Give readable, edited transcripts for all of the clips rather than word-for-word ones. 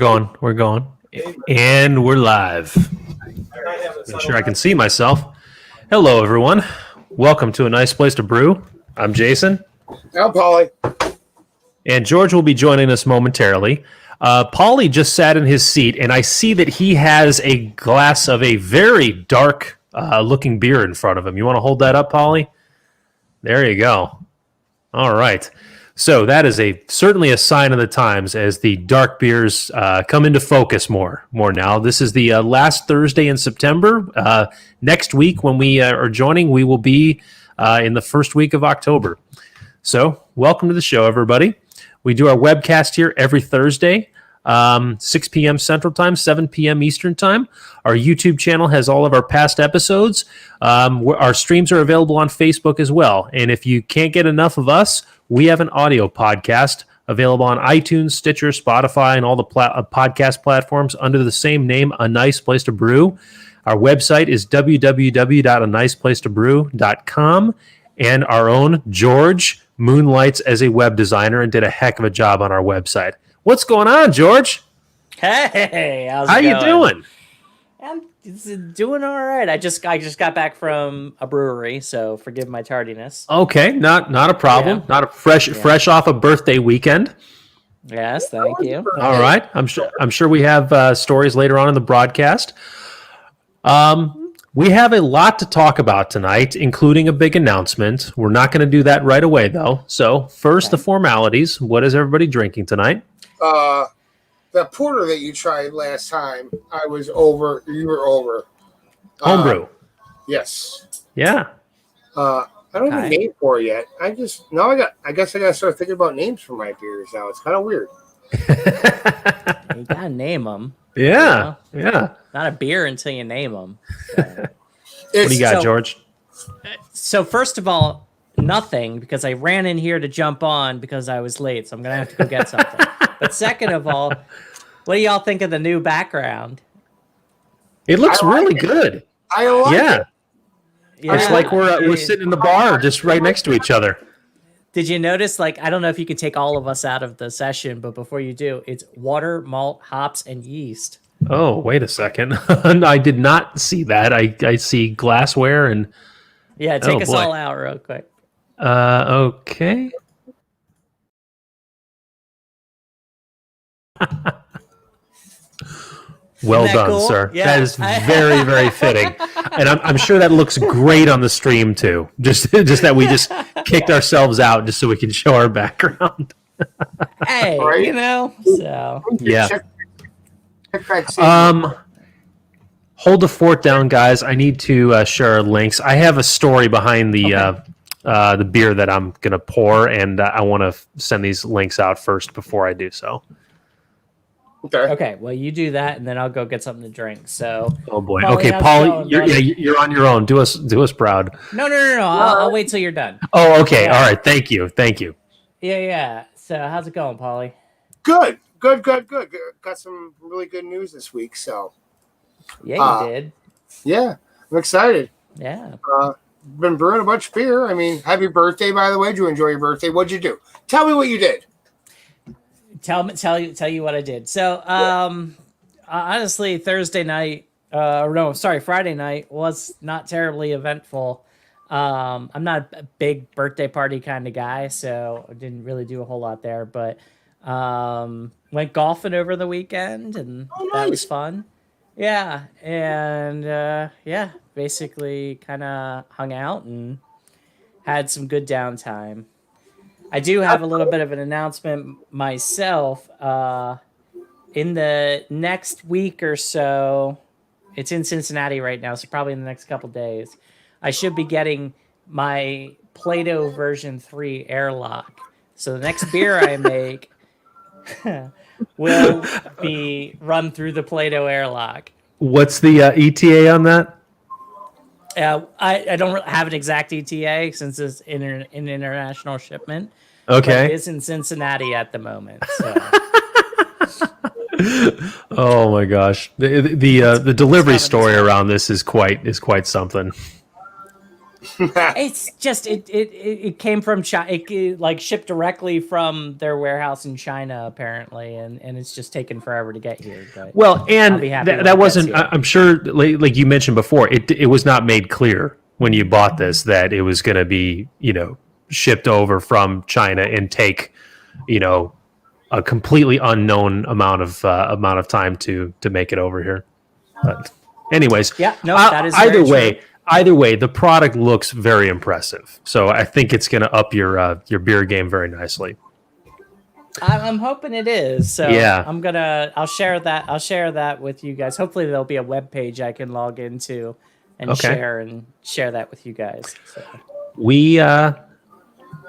We're going. And we're live. Make sure I can see myself. Hello, everyone. Welcome to A Nice Place to Brew. I'm Jason. I'm Pauly. And George will be joining us momentarily. Pauly just sat in his seat, and I see that he has a glass of a very dark looking beer in front of him. You want to hold that up, Pauly? There you go. All right. So that is certainly a sign of the times as the dark beers come into focus more now. This is the last Thursday in September. Next week when we are joining, we will be in the first week of October. So welcome to the show, everybody. We do our webcast here every Thursday, 6 p.m. Central Time, 7 p.m. Eastern Time. Our YouTube channel has all of our past episodes. Our streams are available on Facebook as well. And if you can't get enough of us, we have an audio podcast available on iTunes, Stitcher, Spotify, and all the podcast platforms under the same name, A Nice Place to Brew. Our website is www.aniceplacetobrew.com, and our own George moonlights as a web designer and did a heck of a job on our website. What's going on, George? Hey, how you doing? I'm doing all right. I just got back from a brewery, so forgive my tardiness. Okay, not a problem. Yeah. Not a fresh off a birthday weekend. Yes, thank you. All right, I'm sure we have stories later on in the broadcast. We have a lot to talk about tonight, including a big announcement. We're not going to do that right away, though. So first, the formalities. What is everybody drinking tonight? The porter that you tried last time, I was over. You were over. Homebrew. Yes. Yeah. I don't have a name for it yet. I guess I got to start thinking about names for my beers now. It's kind of weird. You gotta name them. Yeah. You know? Yeah. Not a beer until you name them. So. What do you got, George? So first of all, nothing, because I ran in here to jump on because I was late, so I'm gonna have to go get something. But second of all, what do y'all think of the new background? It looks really good. I like it. Yeah. It's like we're sitting in the bar just right next to each other. Did you notice, I don't know if you could take all of us out of the session, but before you do, it's water, malt, hops, and yeast. Oh, wait a second. I did not see that. I see glassware and... Yeah, take us all out real quick. Okay. Well done, cool? Sir. Yeah. That is very, very fitting. And I'm sure that looks great on the stream, too. Just that we just kicked ourselves out just so we can show our background. Hey, so... Yeah. Hold the fort down, guys. I need to share our links. I have a story behind the beer that I'm going to pour, and I want to send these links out first before I do so. Okay. Well, you do that, and then I'll go get something to drink. So. Oh boy. Pauly, okay, Pauly, you're on your own. Do us proud. No. I'll wait till you're done. Oh, okay. Yeah. All right. Thank you. Yeah. So, how's it going, Pauly? Good. Got some really good news this week. So. Yeah, you did. Yeah, I'm excited. Yeah. Been brewing a bunch of beer. I mean, happy birthday, by the way. Did you enjoy your birthday? What'd you do? Tell me what you did. Tell you what I did. So, honestly, Friday night was not terribly eventful. I'm not a big birthday party kind of guy, so I didn't really do a whole lot there. But went golfing over the weekend, and that was fun. Yeah, and basically kind of hung out and had some good downtime. I do have a little bit of an announcement myself. In the next week or so, it's in Cincinnati right now, so probably in the next couple days, I should be getting my Play-Doh version 3 airlock. So the next beer I make will be run through the Play-Doh airlock. What's the ETA on that? I don't have an exact ETA since it's an international shipment. Okay. But it's in Cincinnati at the moment. So. Oh my gosh, the delivery story around this is quite something. It's just it came from China. It like shipped directly from their warehouse in China apparently, and it's just taken forever to get here. But Well, and I'll be happy when that it wasn't. gets here. I'm sure, like you mentioned before, it was not made clear when you bought this that it was going to be, shipped over from China and take, a completely unknown amount of time to make it over here. But anyways, Yeah, no, that is very true. Either way, the product looks very impressive. So I think it's going to up your beer game very nicely. I'm hoping it is. So Yeah. I'll share that with you guys. Hopefully there'll be a web page I can log into and Okay. share that with you guys. So.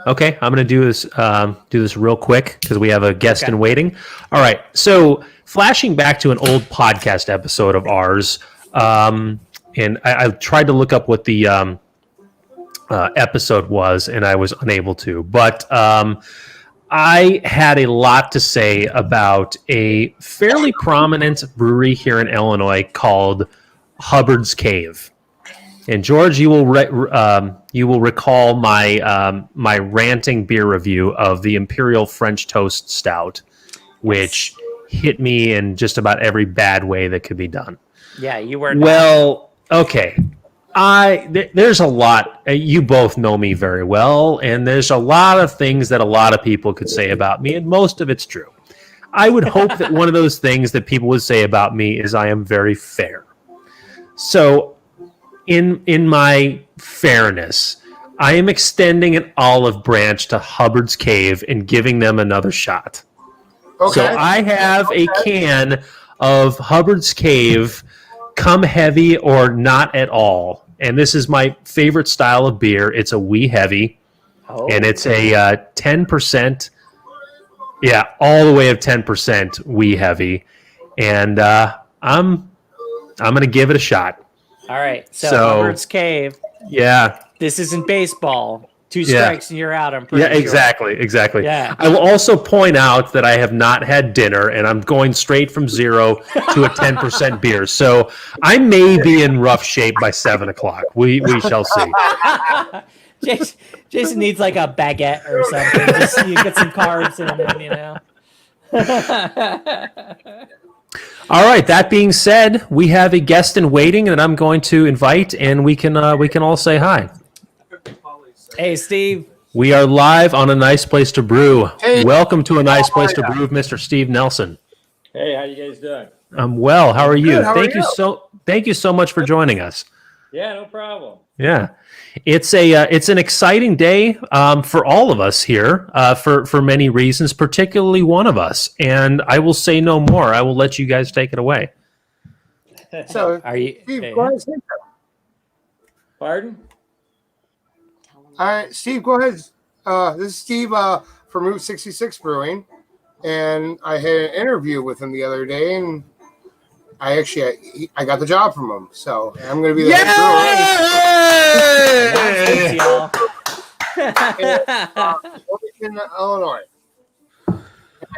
Okay, I'm going to do this real quick because we have a guest in waiting. All right, so flashing back to an old podcast episode of ours, and I tried to look up what the episode was, and I was unable to. But I had a lot to say about a fairly prominent brewery here in Illinois called Hubbard's Cave. And George, you will recall my my ranting beer review of the Imperial French Toast Stout, which hit me in just about every bad way that could be done. Yeah, you were. Well, okay. There's a lot. You both know me very well, and there's a lot of things that a lot of people could say about me, and most of it's true. I would hope that one of those things that people would say about me is I am very fair. So, in my fairness, I am extending an olive branch to Hubbard's Cave and giving them another shot. Okay. So I have a can of Hubbard's Cave, come heavy or not at all. And this is my favorite style of beer. It's a wee heavy, and it's a 10%. Yeah, all the way of 10% wee heavy. And I'm going to give it a shot. All right, so Hubbard's Cave. Yeah. This isn't baseball. 2 strikes and you're out. I'm pretty sure. Exactly. Yeah. I will also point out that I have not had dinner, and I'm going straight from 0 to a 10% beer. So I may be in rough shape by 7 o'clock. We shall see. Jason needs like a baguette or something. Just you get some carbs in him, All right. That being said, we have a guest in waiting that I'm going to invite, and we can all say hi. Hey, Steve. We are live on A Nice Place to Brew. Hey. Welcome to A Nice Place to Brew, Mr. Steve Nelson. Hey, how you guys doing? I'm well. How are you? Good. How are you? Thank you so much for joining us. Yeah, no problem. Yeah, it's an exciting day for all of us here for many reasons, particularly one of us. And I will say no more. I will let you guys take it away. So, are you? Steve, go ahead. Pardon? All right, Steve, go ahead. This is Steve from Route 66 Brewing, and I had an interview with him the other day, and I got the job from him, so I'm going to be the head brewer in Illinois.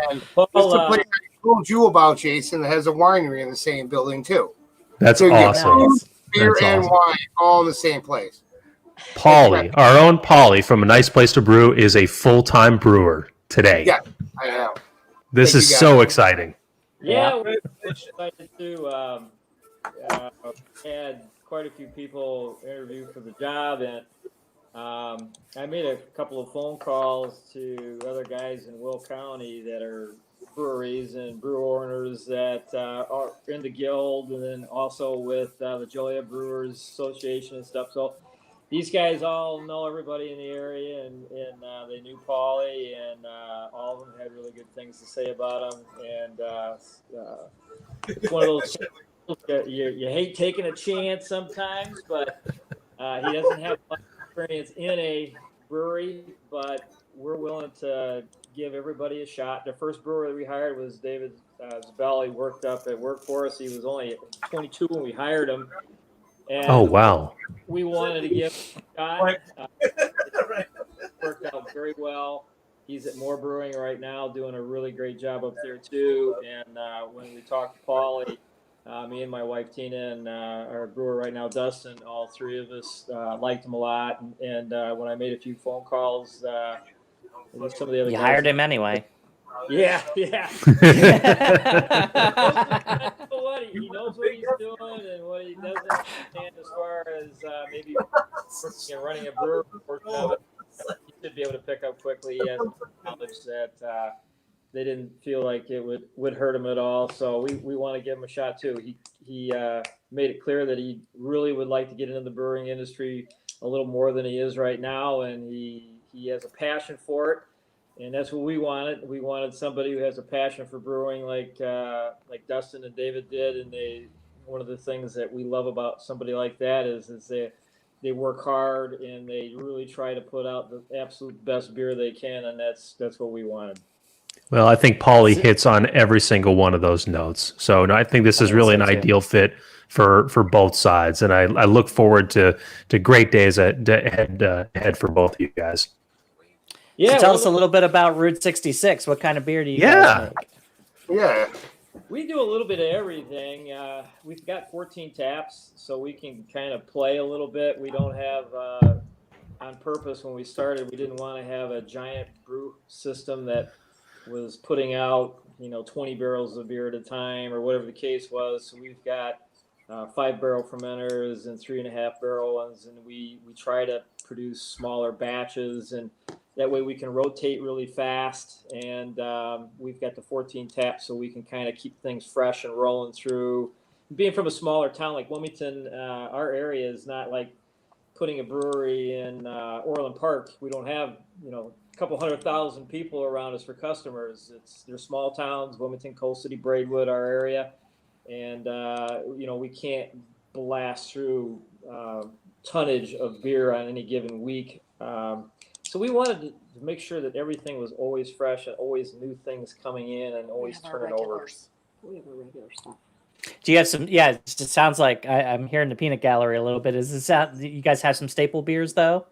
And just a place I told you about, Jason, that has a winery in the same building too. That's awesome. Beer and wine all in the same place. Pauly, our own Pauly from A Nice Place to Brew, is a full-time brewer today. Yeah, I know. This is so exciting. Yeah, we're excited to had quite a few people interview for the job, and I made a couple of phone calls to other guys in Will County that are breweries and brew owners that are in the guild, and then also with the Joliet Brewers Association and stuff. So these guys all know everybody in the area, and they knew Pauly, and all of them had really good things to say about him. And it's one of those you hate taking a chance sometimes, but he doesn't have much experience in a brewery, but we're willing to give everybody a shot. The first brewer that we hired was David Zabel. He worked up at Workforce. He was only 22 when we hired him. And oh, wow. We wanted to give him a shot. It worked out very well. He's at Moore Brewing right now, doing a really great job up there too. And when we talked to Pauly, Me and my wife Tina and our brewer right now, Dustin, all three of us liked him a lot. And when I made a few phone calls, some of the other You guys hired him anyway. Yeah. He knows what he's doing and what he doesn't understand as far as maybe working and running a brewery portion of it. He should be able to pick up quickly. He has knowledge that they didn't feel like it would hurt him at all. So we want to give him a shot too. He made it clear that he really would like to get into the brewing industry a little more than he is right now, and he has a passion for it. And that's what we wanted. We wanted somebody who has a passion for brewing, like Dustin and David did. And one of the things that we love about somebody like that is they work hard and they really try to put out the absolute best beer they can, and that's what we wanted. Well, I think Pauly hits on every single one of those notes. So no, I think this is really an ideal fit for both sides, and I look forward to great days ahead for both of you guys. Yeah, so tell us a little bit about Route 66. What kind of beer do you guys make? Yeah. We do a little bit of everything. We've got 14 taps, so we can kind of play a little bit. We don't have, on purpose when we started, we didn't want to have a giant brew system that was putting out, 20 barrels of beer at a time or whatever the case was. So we've got 5-barrel fermenters and 3.5-barrel ones, and we try to produce smaller batches, and that way we can rotate really fast. And we've got the 14 taps, so we can kind of keep things fresh and rolling through. Being from a smaller town like Wilmington, our area is not like putting a brewery in Orland Park. We don't have, a couple 100,000 people around us for customers. They're small towns, Wilmington, Coal City, Braidwood, our area. And, we can't blast through tonnage of beer on any given week. So we wanted to make sure that everything was always fresh and always new things coming in and always turning over. We have a regular stuff. Do you have some? Yeah, it just sounds like I'm hearing the peanut gallery a little bit. You guys have some staple beers though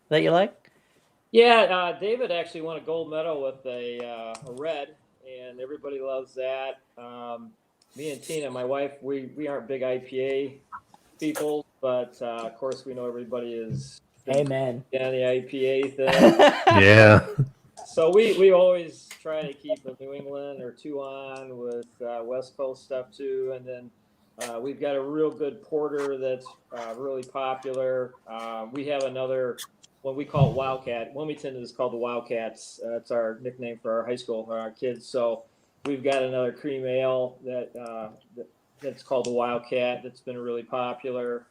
that you like? Yeah, David actually won a gold medal with a red, and everybody loves that. Me and Tina, my wife, we aren't big IPA people, but of course we know everybody is. Amen. Yeah, the IPA thing. Yeah. So we always try to keep a New England or two on with West Coast stuff too, and then we've got a real good porter that's really popular. We have another one we call it Wildcat. Wilmington is called the Wildcats. That's our nickname for our high school for our kids. So we've got another cream ale that's called the Wildcat that's been really popular.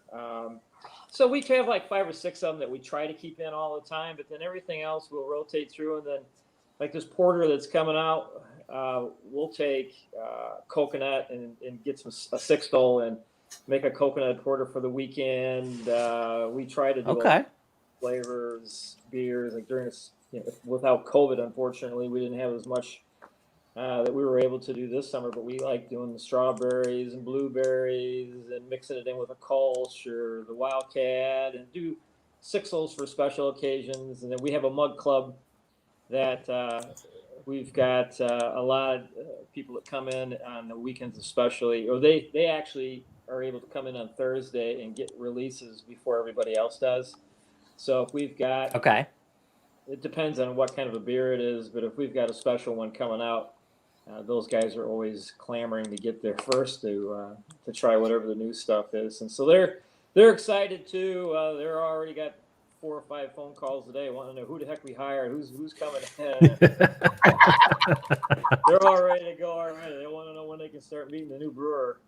So we have like 5 or 6 of them that we try to keep in all the time, but then everything else we'll rotate through. And then like this porter that's coming out, we'll take coconut and get a 6-stole and make a coconut porter for the weekend. We try to do flavors, beers, like during this, without COVID, unfortunately, we didn't have as much that we were able to do this summer, but we like doing the strawberries and blueberries and mixing it in with a Kolsch or the Wildcat, and do 6-stolls for special occasions. And then we have a mug club that we've got a lot of people that come in on the weekends especially, or they actually are able to come in on Thursday and get releases before everybody else does. So if we've got, it depends on what kind of a beer it is, but if we've got a special one coming out, those guys are always clamoring to get there first to try whatever the new stuff is. And so they're excited too. They're already got 4 or 5 phone calls a day wanting to know who the heck we hired, who's coming in. They're all ready to go already. They want to know when they can start meeting the new brewer.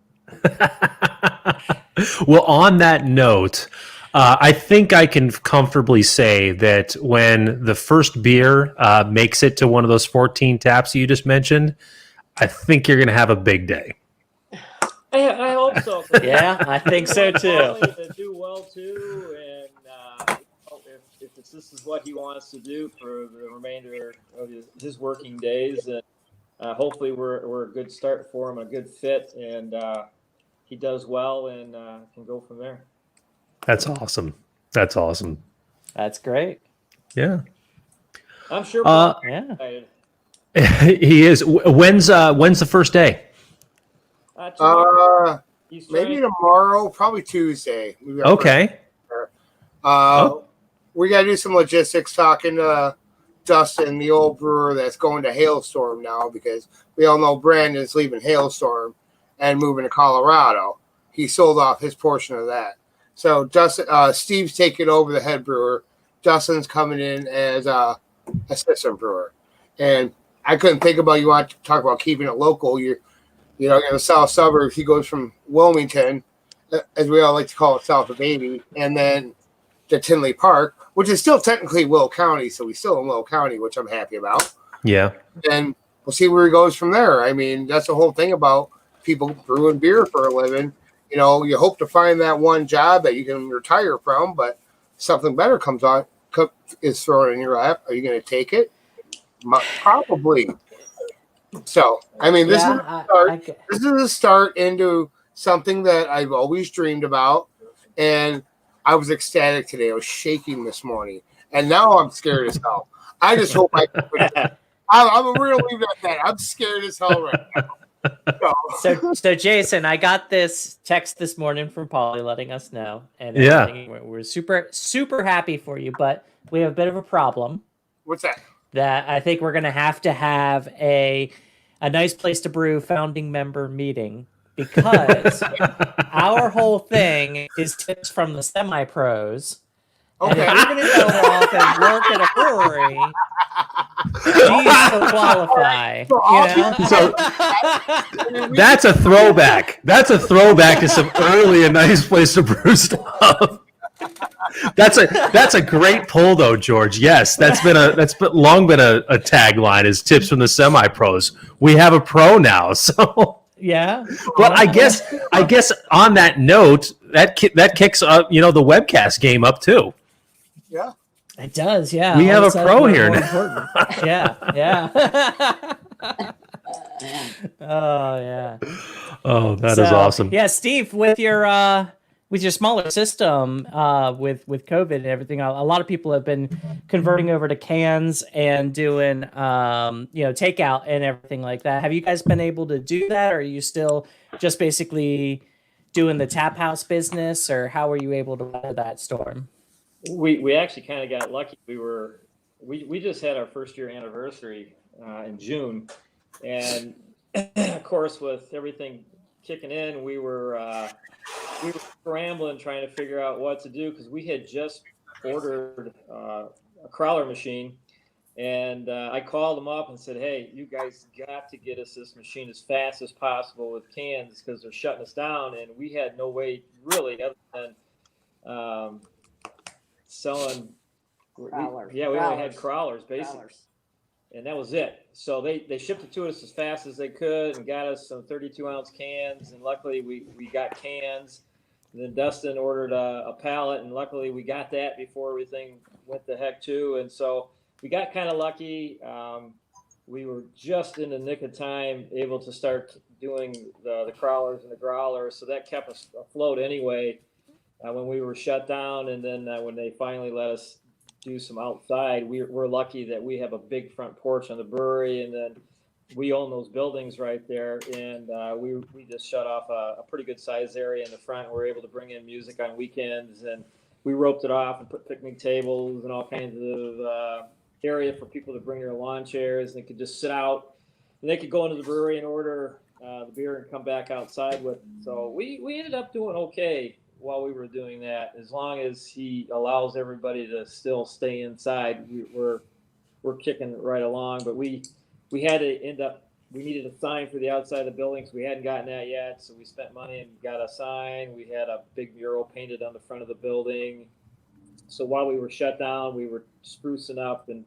Well, on that note, I think I can comfortably say that when the first beer makes it to one of those 14 taps you just mentioned, I think you're going to have a big day. I hope so. Yeah, I think so too. To do well too, and if this is what he wants to do for the remainder of his working days, and hopefully we're a good start for him, a good fit, and he does well and can go from there. That's awesome. That's awesome. That's great. Yeah. I'm sure. Yeah. He is. When's the first day? He's maybe trying. tomorrow, probably Tuesday. We got Okay. We got to do some logistics talking to Dustin, the old brewer that's going to Hailstorm now, because we all know Brandon's leaving Hailstorm and moving to Colorado. He sold off his portion of that. So Dustin, Steve's taking over the head brewer. Dustin's coming in as assistant brewer. And I couldn't think about, you want to talk about keeping it local. You're in the south suburbs. He goes from Wilmington, as we all like to call it, south of 80, and then to Tinley Park, which is still technically Will County, so he's still in Will County, which I'm happy about. Yeah. And we'll see where he goes from there. I mean, that's the whole thing about people brewing beer for a living. You hope to find that one job that you can retire from, but something better comes on, is thrown in your lap. Are you going to take it? Probably. So, I mean, this is a start into something that I've always dreamed about, and I was ecstatic today. I was shaking this morning, and now I'm scared as hell. I just hope I'm going to leave it at that. I'm scared as hell right now. So Jason, I got this text this morning from Pauly letting us know, and we're super, super happy for you, but we have a bit of a problem. What's that? That I think we're going to have a nice place to brew founding member meeting, because our whole thing is tips from the semi-pros. Okay. And if you're going to go off and work at a brewery, these will qualify. So that's a throwback. That's a throwback to some early A Nice Place to Brew stuff. That's a great pull though, George. Yes, that's long been a tagline, is tips from the semi-pros. We have a pro now, so yeah. But I guess on that note, that kicks the webcast game up too. Yeah, it does. Yeah, we have a pro here now. Yeah. Oh yeah. Oh, that is awesome. Yeah, Steve, with your smaller system, with COVID and everything, a lot of people have been converting over to cans and doing takeout and everything like that. Have you guys been able to do that, or are you still just basically doing the tap house business, or how were you able to weather that storm? We actually kind of got lucky. We just had our first year anniversary in June, and of course with everything kicking in, we were scrambling trying to figure out what to do, because we had just ordered a crawler machine, and I called them up and said, hey, you guys got to get us this machine as fast as possible with cans, because they're shutting us down, and we had no way really other than selling Crawlers. We only had crawlers basically. And that was it. So they shipped it to us as fast as they could and got us some 32-ounce cans. And luckily we got cans. And then Dustin ordered a pallet, and luckily we got that before everything went to heck too. And so we got kind of lucky. We were just in the nick of time able to start doing the crawlers and the growlers. So that kept us afloat anyway when we were shut down. And then when they finally let us do some outside, we're lucky that we have a big front porch on the brewery, and then we own those buildings right there, and we just shut off a pretty good size area in the front. We're able to bring in music on weekends, and we roped it off and put picnic tables and all kinds of area for people to bring their lawn chairs, and they could just sit out, and they could go into the brewery and order the beer and come back outside with it. So we ended up doing okay while we were doing that, as long as he allows everybody to still stay inside. We're kicking right along. But we had to we needed a sign for the outside of the building, so we hadn't gotten that yet. So we spent money and got a sign. We had a big mural painted on the front of the building. So while we were shut down, we were sprucing up and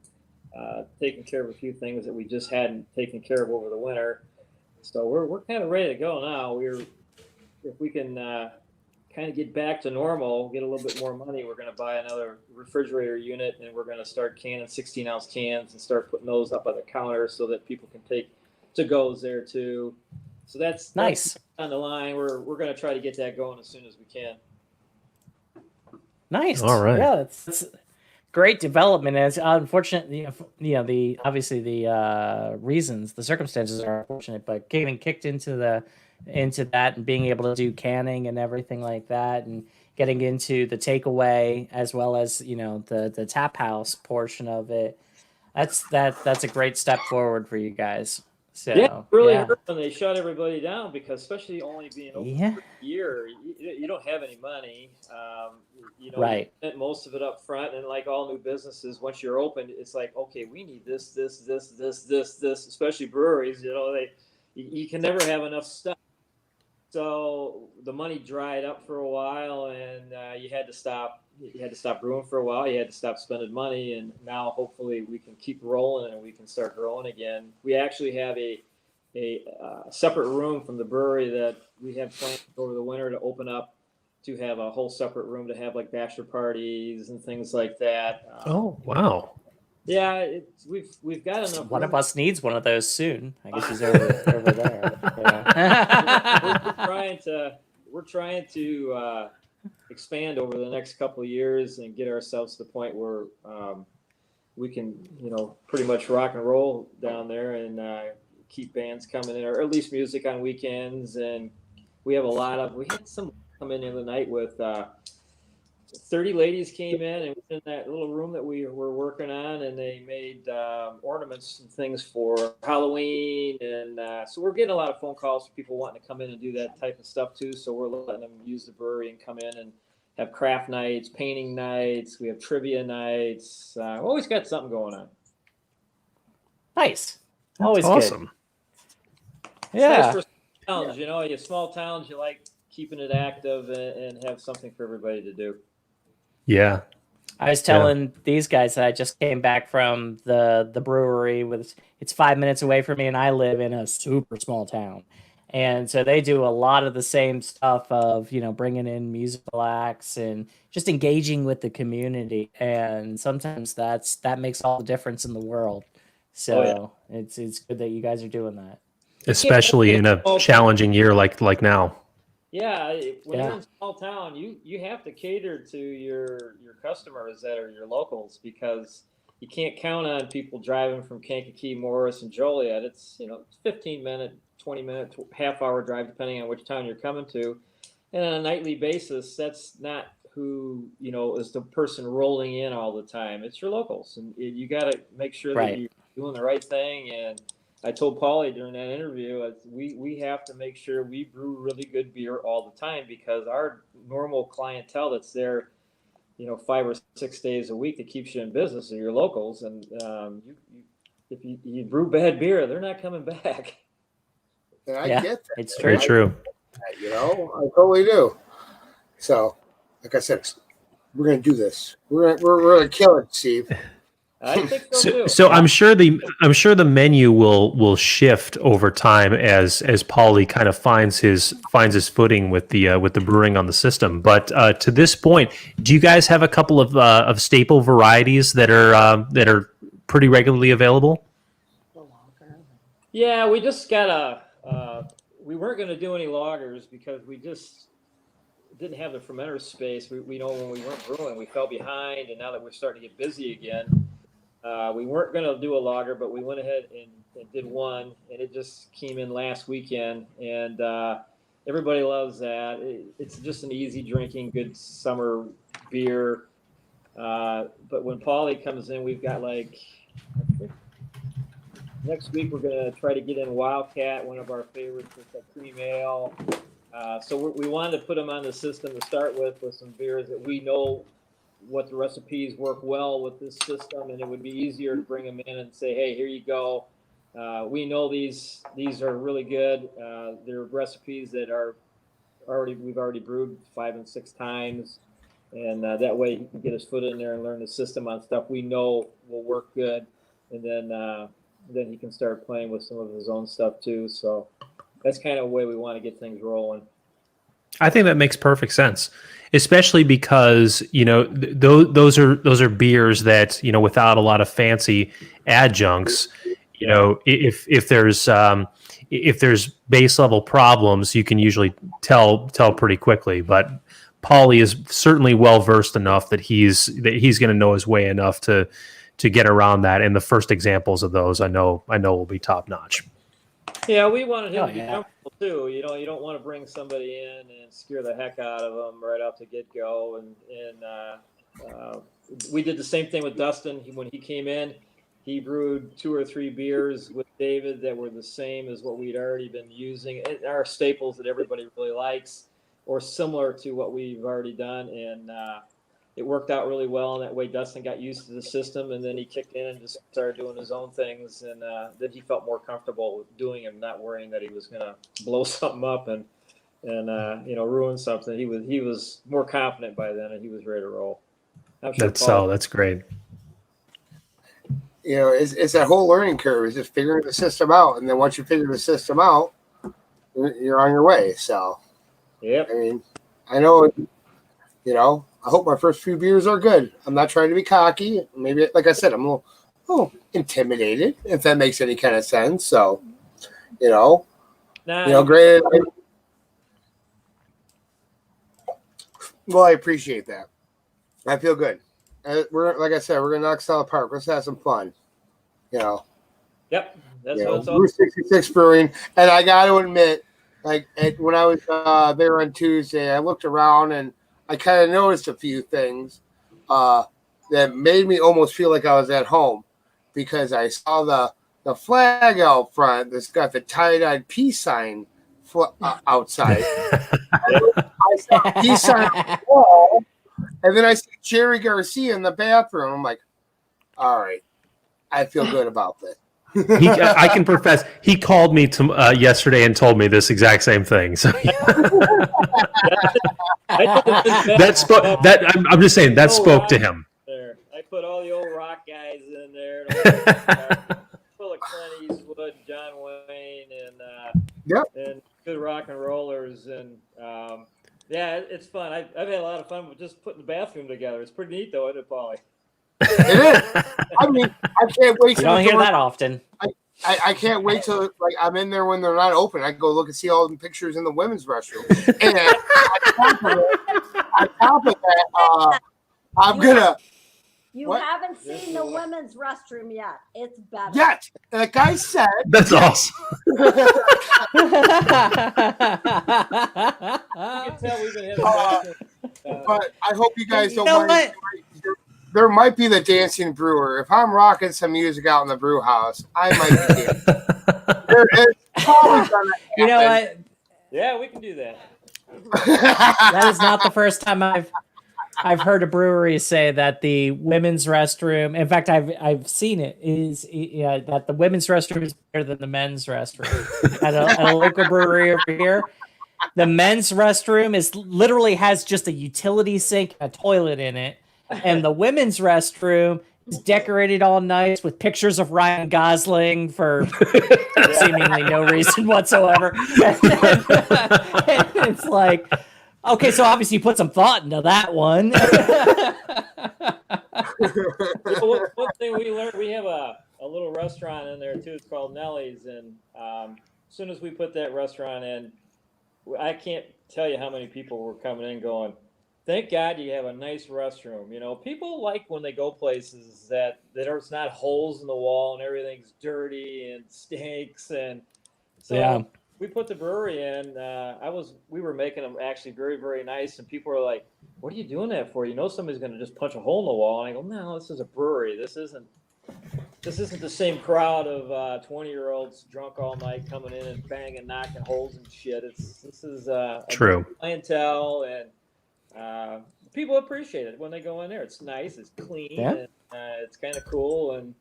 taking care of a few things that we just hadn't taken care of over the winter. So we're kind of ready to go now. If we can kind of get back to normal, get a little bit more money, we're going to buy another refrigerator unit, and we're going to start canning 16-ounce cans and start putting those up on the counter so that people can take to-goes there too. So that's nice. That's on the line. We're going to try to get that going as soon as we can. Nice. All right. Yeah, that's great development. As unfortunately, the obviously the reasons, the circumstances are unfortunate, but getting kicked into the into that and being able to do canning and everything like that, and getting into the takeaway as well as, you know, the tap house portion of it. That's a great step forward for you guys. So Yeah, it really hurt when they shut everybody down, because especially only being open Yeah. for a year, you don't have any money. You know, Right. you spent most of it up front, and like all new businesses, once you're open, it's like, okay, we need this, especially breweries. You know, you can never have enough stuff. So the money dried up for a while, and you had to stop. You had to stop brewing for a while. You had to stop spending money, and now hopefully we can keep rolling and we can start growing again. We actually have a separate room from the brewery that we have planned over the winter to open up, to have a whole separate room to have like bachelor parties and things like that. Oh, wow. Yeah, we've got enough. One room. of us needs one of those soon. I guess he's over there. Yeah. We're trying to expand over the next couple of years and get ourselves to the point where we can, you know, pretty much rock and roll down there, and keep bands coming in, or at least music on weekends. And we had some come in the other night with 30 ladies came in and in that little room that we were working on, and they made ornaments and things for Halloween. And so we're getting a lot of phone calls for people wanting to come in and do that type of stuff too. So we're letting them use the brewery and come in and have craft nights, painting nights. We have trivia nights. Always got something going on. Nice. That's Always awesome. good. It's nice Yeah. for towns, you know, you small towns, you like keeping it active and have something for everybody to do. Yeah. I was telling these guys that I just came back from the brewery. It's 5 minutes away from me, and I live in a super small town. And so they do a lot of the same stuff of, you know, bringing in musical acts and just engaging with the community. And sometimes that makes all the difference in the world. So it's good that you guys are doing that. Especially in a challenging year like now. Yeah, when you're in a small town, you have to cater to your customers that are your locals, because you can't count on people driving from Kankakee, Morris, and Joliet. It's, you know, 15-minute, 20-minute, half-hour drive, depending on which town you're coming to. And on a nightly basis, that's not who, you know, is the person rolling in all the time. It's your locals, and you got to make sure that you're doing the right thing. And I told Pauly during that interview, we have to make sure we brew really good beer all the time, because our normal clientele that's there, you know, 5 or 6 days a week that keeps you in business are your locals. And if you brew bad beer, they're not coming back. And I get that. It's Very true. You know, I totally do. So, like I said, we're going to do this. We're going to kill it, Steve. I think so too. So I'm sure the menu will shift over time as Pauly kind of finds his footing with the brewing on the system. But to this point, do you guys have a couple of staple varieties that are pretty regularly available? Yeah, we just got we weren't going to do any lagers because we just didn't have the fermenter space. We know when we weren't brewing, we fell behind, and now that we're starting to get busy again, we weren't going to do a lager, but we went ahead and did one, and it just came in last weekend, and everybody loves that. It's just an easy drinking, good summer beer. But when Pauly comes in, we've got next week we're going to try to get in Wildcat, one of our favorites, with a cream ale. So we wanted to put them on the system to start with some beers that we know what the recipes work well with this system, and it would be easier to bring them in and say, hey, here you go. We know these are really good. They're recipes that we've already brewed 5 and 6 times, and that way he can get his foot in there and learn the system on stuff we know will work good, and then he can start playing with some of his own stuff too. So that's kind of the way we want to get things rolling. I think that makes perfect sense, especially because, you know, those are beers that, you know, without a lot of fancy adjuncts, you know, if there's base level problems, you can usually tell pretty quickly. But Pauly is certainly well versed enough that he's going to know his way enough to get around that. And the first examples of those I know will be top notch. Yeah, we wanted him Oh, to be yeah. comfortable too. You don't want to bring somebody in and scare the heck out of them right off the get go. And we did the same thing with Dustin. When he came in, he brewed 2 or 3 beers with David that were the same as what we'd already been using, our staples that everybody really likes, or similar to what we've already done. And it worked out really well. And that way, Dustin got used to the system, and then he kicked in and just started doing his own things. And then he felt more comfortable with doing them, not worrying that he was going to blow something up and ruin something. He was more confident by then, and he was ready to roll. I'm sure That's great. It's that whole learning curve. It's just figuring the system out, and then once you figure the system out, you're on your way. So, Yep. I mean, I know, I hope my first few beers are good. I'm not trying to be cocky. Maybe, like I said, I'm a little intimidated, if that makes any kind of sense. So, great. Well, I appreciate that. I feel good. Like I said, we're gonna knock South Park. Let's have some fun. Yep. That's what it's all. Route 66 Brewing, and I got to admit, when I was there on Tuesday, I looked around and I kind of noticed a few things that made me almost feel like I was at home, because I saw the flag out front that's got the tie-dyed peace sign outside. I saw a peace sign on the wall, and then I see Jerry Garcia in the bathroom. I'm like, all right, I feel good about this. I can profess, he called me yesterday and told me this exact same thing. So I'm just saying that spoke to him. There. I put all the old rock guys in there. Full of Clint Eastwood, John Wayne, and good rock and rollers. And it's fun. I've had a lot of fun with just putting the bathroom together. It's pretty neat, though, isn't it, Pauly? It is. I mean, I can't wait. You don't hear that often. I can't wait till I'm in there when they're not open. I go look and see all the pictures in the women's restroom. And on top of that, I'm gonna. You haven't seen the women's restroom yet. It's better. Yet, like I said, that's awesome. You can tell we've been having but I hope you guys don't mind. There might be the dancing brewer. If I'm rocking some music out in the brew house, I might be dancing. It's probably gonna happen. You know what? Yeah, we can do that. That is not the first time I've heard a brewery say that the women's restroom. In fact, I've seen it is that the women's restroom is better than the men's restroom at a local brewery over here. The men's restroom literally has just a utility sink, and a toilet in it, and the women's restroom is decorated all nice with pictures of Ryan Gosling for seemingly no reason whatsoever. And it's like, okay, so obviously you put some thought into that one. One thing we learned, we have a little restaurant in there too. It's called Nellie's, and as soon as we put that restaurant in, I can't tell you how many people were coming in going, thank God you have a nice restroom. People like when they go places that there's not holes in the wall and everything's dirty and stinks. And so we put the brewery in. We were making them actually very, very nice. And people were like, what are you doing that for? Somebody's going to just punch a hole in the wall. And I go, no, this is a brewery. This isn't the same crowd of 20-year-olds drunk all night coming in and banging, knocking holes and shit. This is true a clientele, and people appreciate it when they go in there. It's nice, it's clean, and it's kind of cool. And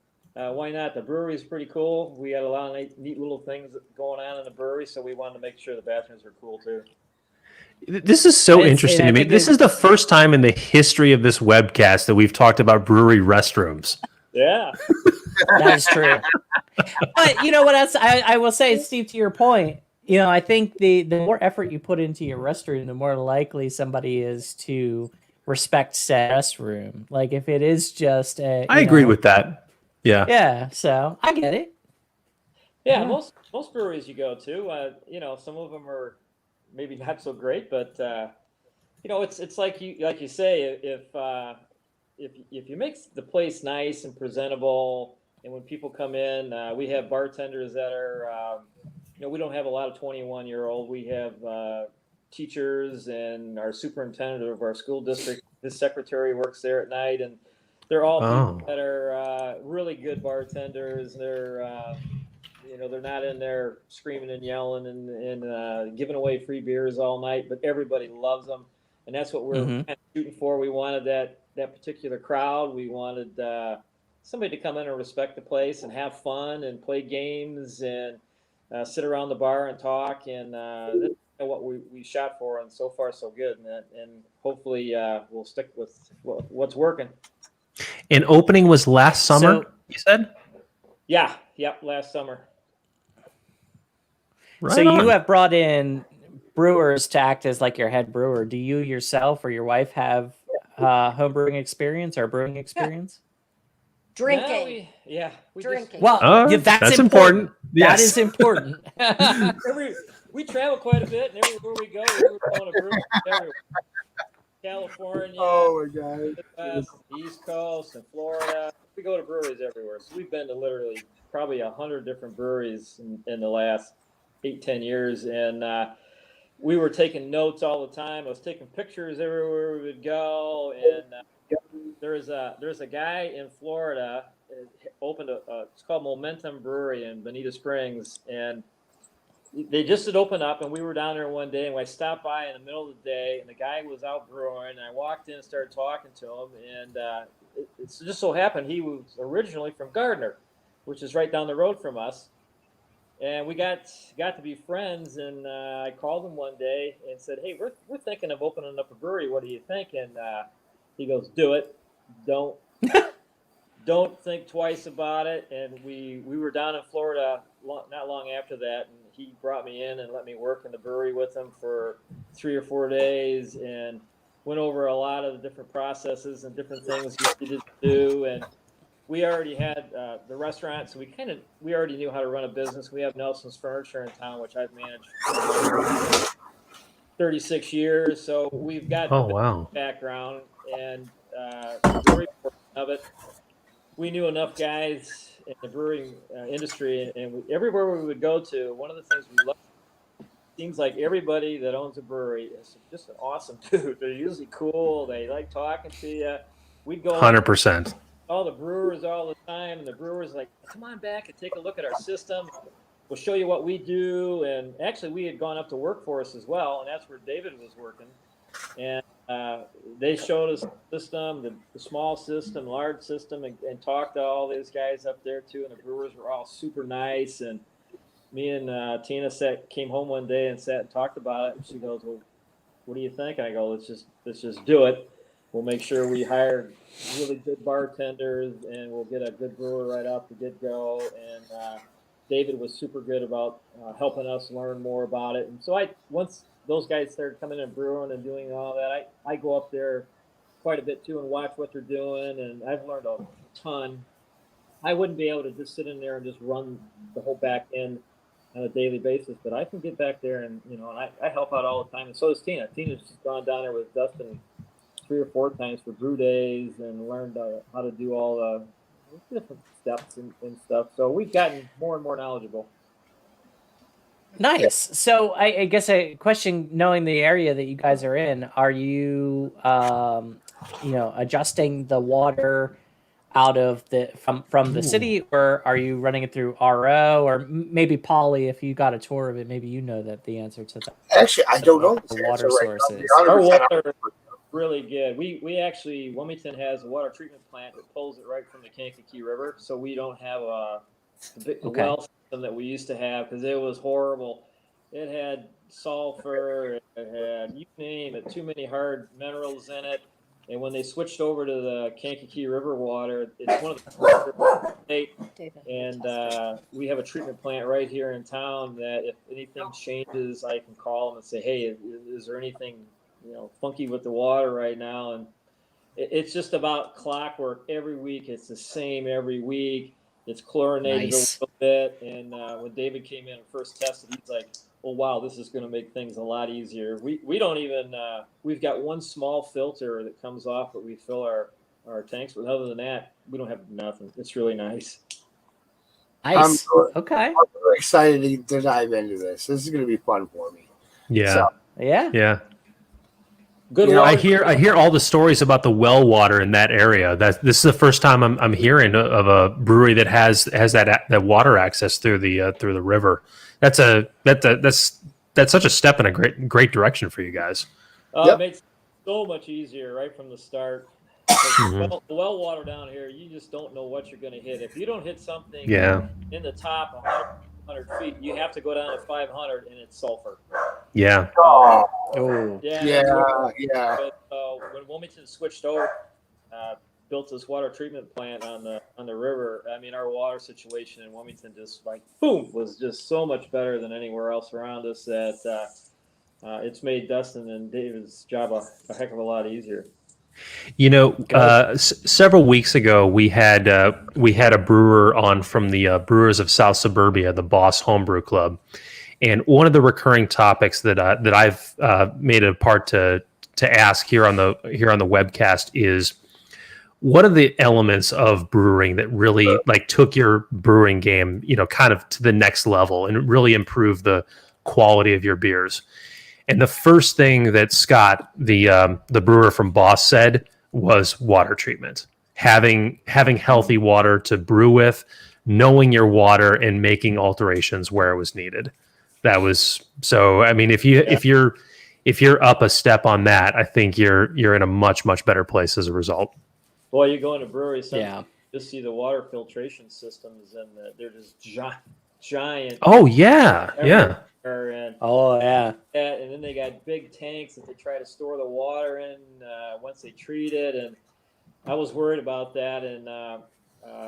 why not? The brewery is pretty cool. We got a lot of neat little things going on in the brewery, so we wanted to make sure the bathrooms are cool too. This is so interesting to me. This is the first time in the history of this webcast that we've talked about brewery restrooms. Yeah. That is true. But you know what else? I will say, Steve, to your point, I think the more effort you put into your restroom, the more likely somebody is to respect said restroom. Like if it is just I agree with that. Yeah. Yeah. So I get it. Yeah. Most breweries you go to, some of them are maybe not so great, but it's like you say, if you make the place nice and presentable, and when people come in, we have bartenders that are we don't have a lot of 21-year-old. We have teachers and our superintendent of our school district. His secretary works there at night, and they're all people that are really good bartenders. They're they're not in there screaming and yelling and giving away free beers all night, but everybody loves them, and that's what we're kind of shooting for. We wanted that particular crowd. We wanted somebody to come in and respect the place and have fun and play games and sit around the bar and talk, and that's what we shot for, and so far so good, and hopefully we'll stick with what's working. And opening was last summer, you said? Yep, last summer. Right so on. You have brought in brewers to act as like your head brewer. Do you yourself or your wife have home brewing experience or brewing experience? Drinking. We drinking. Well, that's important. Yes. That is important. We travel quite a bit, and everywhere we go, we're going to brew everywhere. California, oh my God, Midwest, East Coast, and Florida. We go to breweries everywhere. So we've been to literally probably 100 different breweries in the last 8-10 years, and we were taking notes all the time. I was taking pictures everywhere we would go, and there's a guy in Florida opened it's called Momentum Brewery in Bonita Springs, and they just had opened up, and we were down there one day, and I stopped by in the middle of the day, and the guy was out brewing, and I walked in and started talking to him, and it just so happened he was originally from Gardner, which is right down the road from us, and we got to be friends, and I called him one day and said, hey, we're thinking of opening up a brewery. What do you think? And he goes, do it. Don't think twice about it. And we were down in Florida not long after that, and he brought me in and let me work in the brewery with him for 3 or 4 days and went over a lot of the different processes and different things we needed to do. And we already had the restaurant, so we already knew how to run a business. We have Nelson's Furniture in town, which I've managed for 36 years. So we've got background and the brewery portion of it. We knew enough guys in the brewing industry, and everywhere we would go to, one of the things we love, seems like everybody that owns a brewery is just an awesome dude. They're usually cool. They like talking to you. We'd go 100%. All the brewers all the time, and the brewers like, come on back and take a look at our system. We'll show you what we do. And actually, we had gone up to Workforce as well, and that's where David was working. And they showed us the system, the small system, large system, and talked to all these guys up there too. And the brewers were all super nice. And me and Tina came home one day and sat and talked about it. And she goes, well, what do you think? And I go, let's just do it. We'll make sure we hire really good bartenders, and we'll get a good brewer right off the get-go. And David was super good about helping us learn more about it. And so once those guys started coming in and brewing and doing all that, I go up there quite a bit too and watch what they're doing, and I've learned a ton. I wouldn't be able to just sit in there and just run the whole back end on a daily basis, but I can get back there and and I help out all the time, and so does Tina. Tina's just gone down there with Dustin 3 or 4 times for brew days and learned how to do all the different steps and stuff. So we've gotten more and more knowledgeable. Nice. So I guess a question, knowing the area that you guys are in, are you, adjusting the water out of from the city, or are you running it through RO, or maybe Pauly, if you got a tour of it, maybe you know that the answer to that. Actually, I don't know the water sources. Our water really good. We actually, Wilmington has a water treatment plant that pulls it right from the Kankakee River, so we don't have a well system that we used to have, because it was horrible. It had sulfur, it had, you name it, too many hard minerals in it. And when they switched over to the Kankakee River water, it's one of the state, and we have a treatment plant right here in town that if anything changes, I can call them and say, hey, is there anything funky with the water right now? And it's just about clockwork. Every week it's the same every week. It's chlorinated a little bit. And when David came in and first tested, he's like, oh wow, this is going to make things a lot easier. We don't even we've got one small filter that comes off that we fill our tanks with. Other than that, we don't have nothing. It's really nice. Nice. I'm Okay. really excited to dive into this. This is going to be fun for me. Yeah. So, Yeah. Yeah. Good You know, I water. hear all the stories about the well water in that area. This is the first time I'm hearing of a brewery that has that water access through the river. That's such a step in a great direction for you guys. It Yep. makes it so much easier right from the start. 'Cause Mhm. the well water down here, you just don't know what you're going to hit. If you don't hit something Yeah. in the top 100 feet, you have to go down to 500 and it's sulfur. Yeah. Oh, Oh. Yeah, that's what. yeah. But, when Wilmington switched over, uh, built this water treatment plant on the river. I mean, our water situation in Wilmington just like boom was just so much better than anywhere else around us that it's made Dustin and David's job a heck of a lot easier. You know, several weeks ago we had a brewer on from the Brewers of South Suburbia, the Boss Homebrew Club, and one of the recurring topics that I've made it a part to ask here on the webcast is, what are the elements of brewing that really like took your brewing game, kind of to the next level and really improved the quality of your beers? And the first thing that Scott, the brewer from Boss, said was water treatment. Having healthy water to brew with, knowing your water, and making alterations where it was needed. That was so. I mean, if you're up a step on that, I think you're in a much better place as a result. Boy, you go into breweries, Yeah. just see the water filtration systems, and they're just giant. Oh yeah, yeah. And Oh yeah. and then they got big tanks that they try to store the water in once they treat it. And I was worried about that. And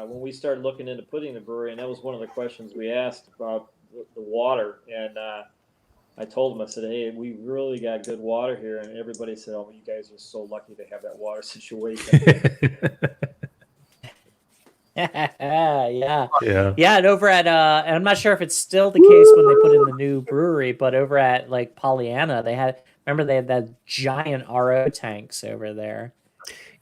when we started looking into putting the brewery, and that was one of the questions we asked about the water. And I told them, I said, hey, we really got good water here. And everybody said, oh, you guys are so lucky to have that water situation. Yeah. Yeah. And over at and I'm not sure if it's still the case when they put in the new brewery, but over at like Pollyanna, they had that giant RO tanks over there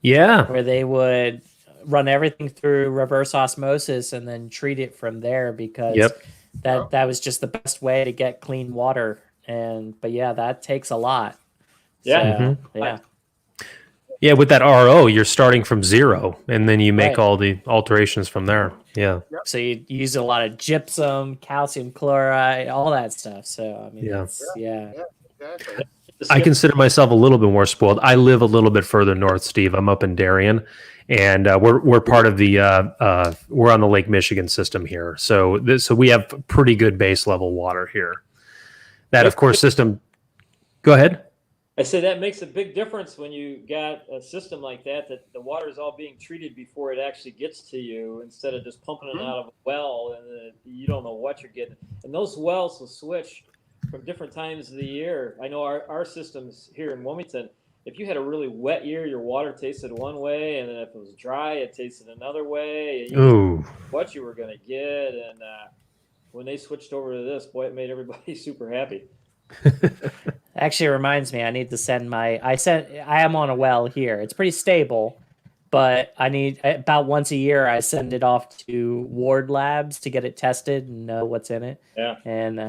Yeah. where they would run everything through reverse osmosis and then treat it from there, because Yep. that was just the best way to get clean water. But yeah, that takes a lot. Yeah. So, yeah. Yeah, with that RO, you're starting from zero, and then you make Right. all the alterations from there. Yeah. So you use a lot of gypsum, calcium chloride, all that stuff. So I mean, Yeah. yeah. Exactly. I consider myself a little bit more spoiled. I live a little bit further north, Steve. I'm up in Darien, and we're part of the we're on the Lake Michigan system here. So we have pretty good base level water here. That, of course, system. Go ahead. I say that makes a big difference when you got a system like that the water is all being treated before it actually gets to you, instead of just pumping it out of a well and you don't know what you're getting. And those wells will switch from different times of the year. I know our systems here in Wilmington, if you had a really wet year, your water tasted one way, and then if it was dry, it tasted another way. And you didn't know what you were going to get. And when they switched over to this, boy, it made everybody super happy. Actually reminds me, I need to send I am on a well here. It's pretty stable, but I need about once a year I send it off to Ward Labs to get it tested and know what's in it. Yeah. And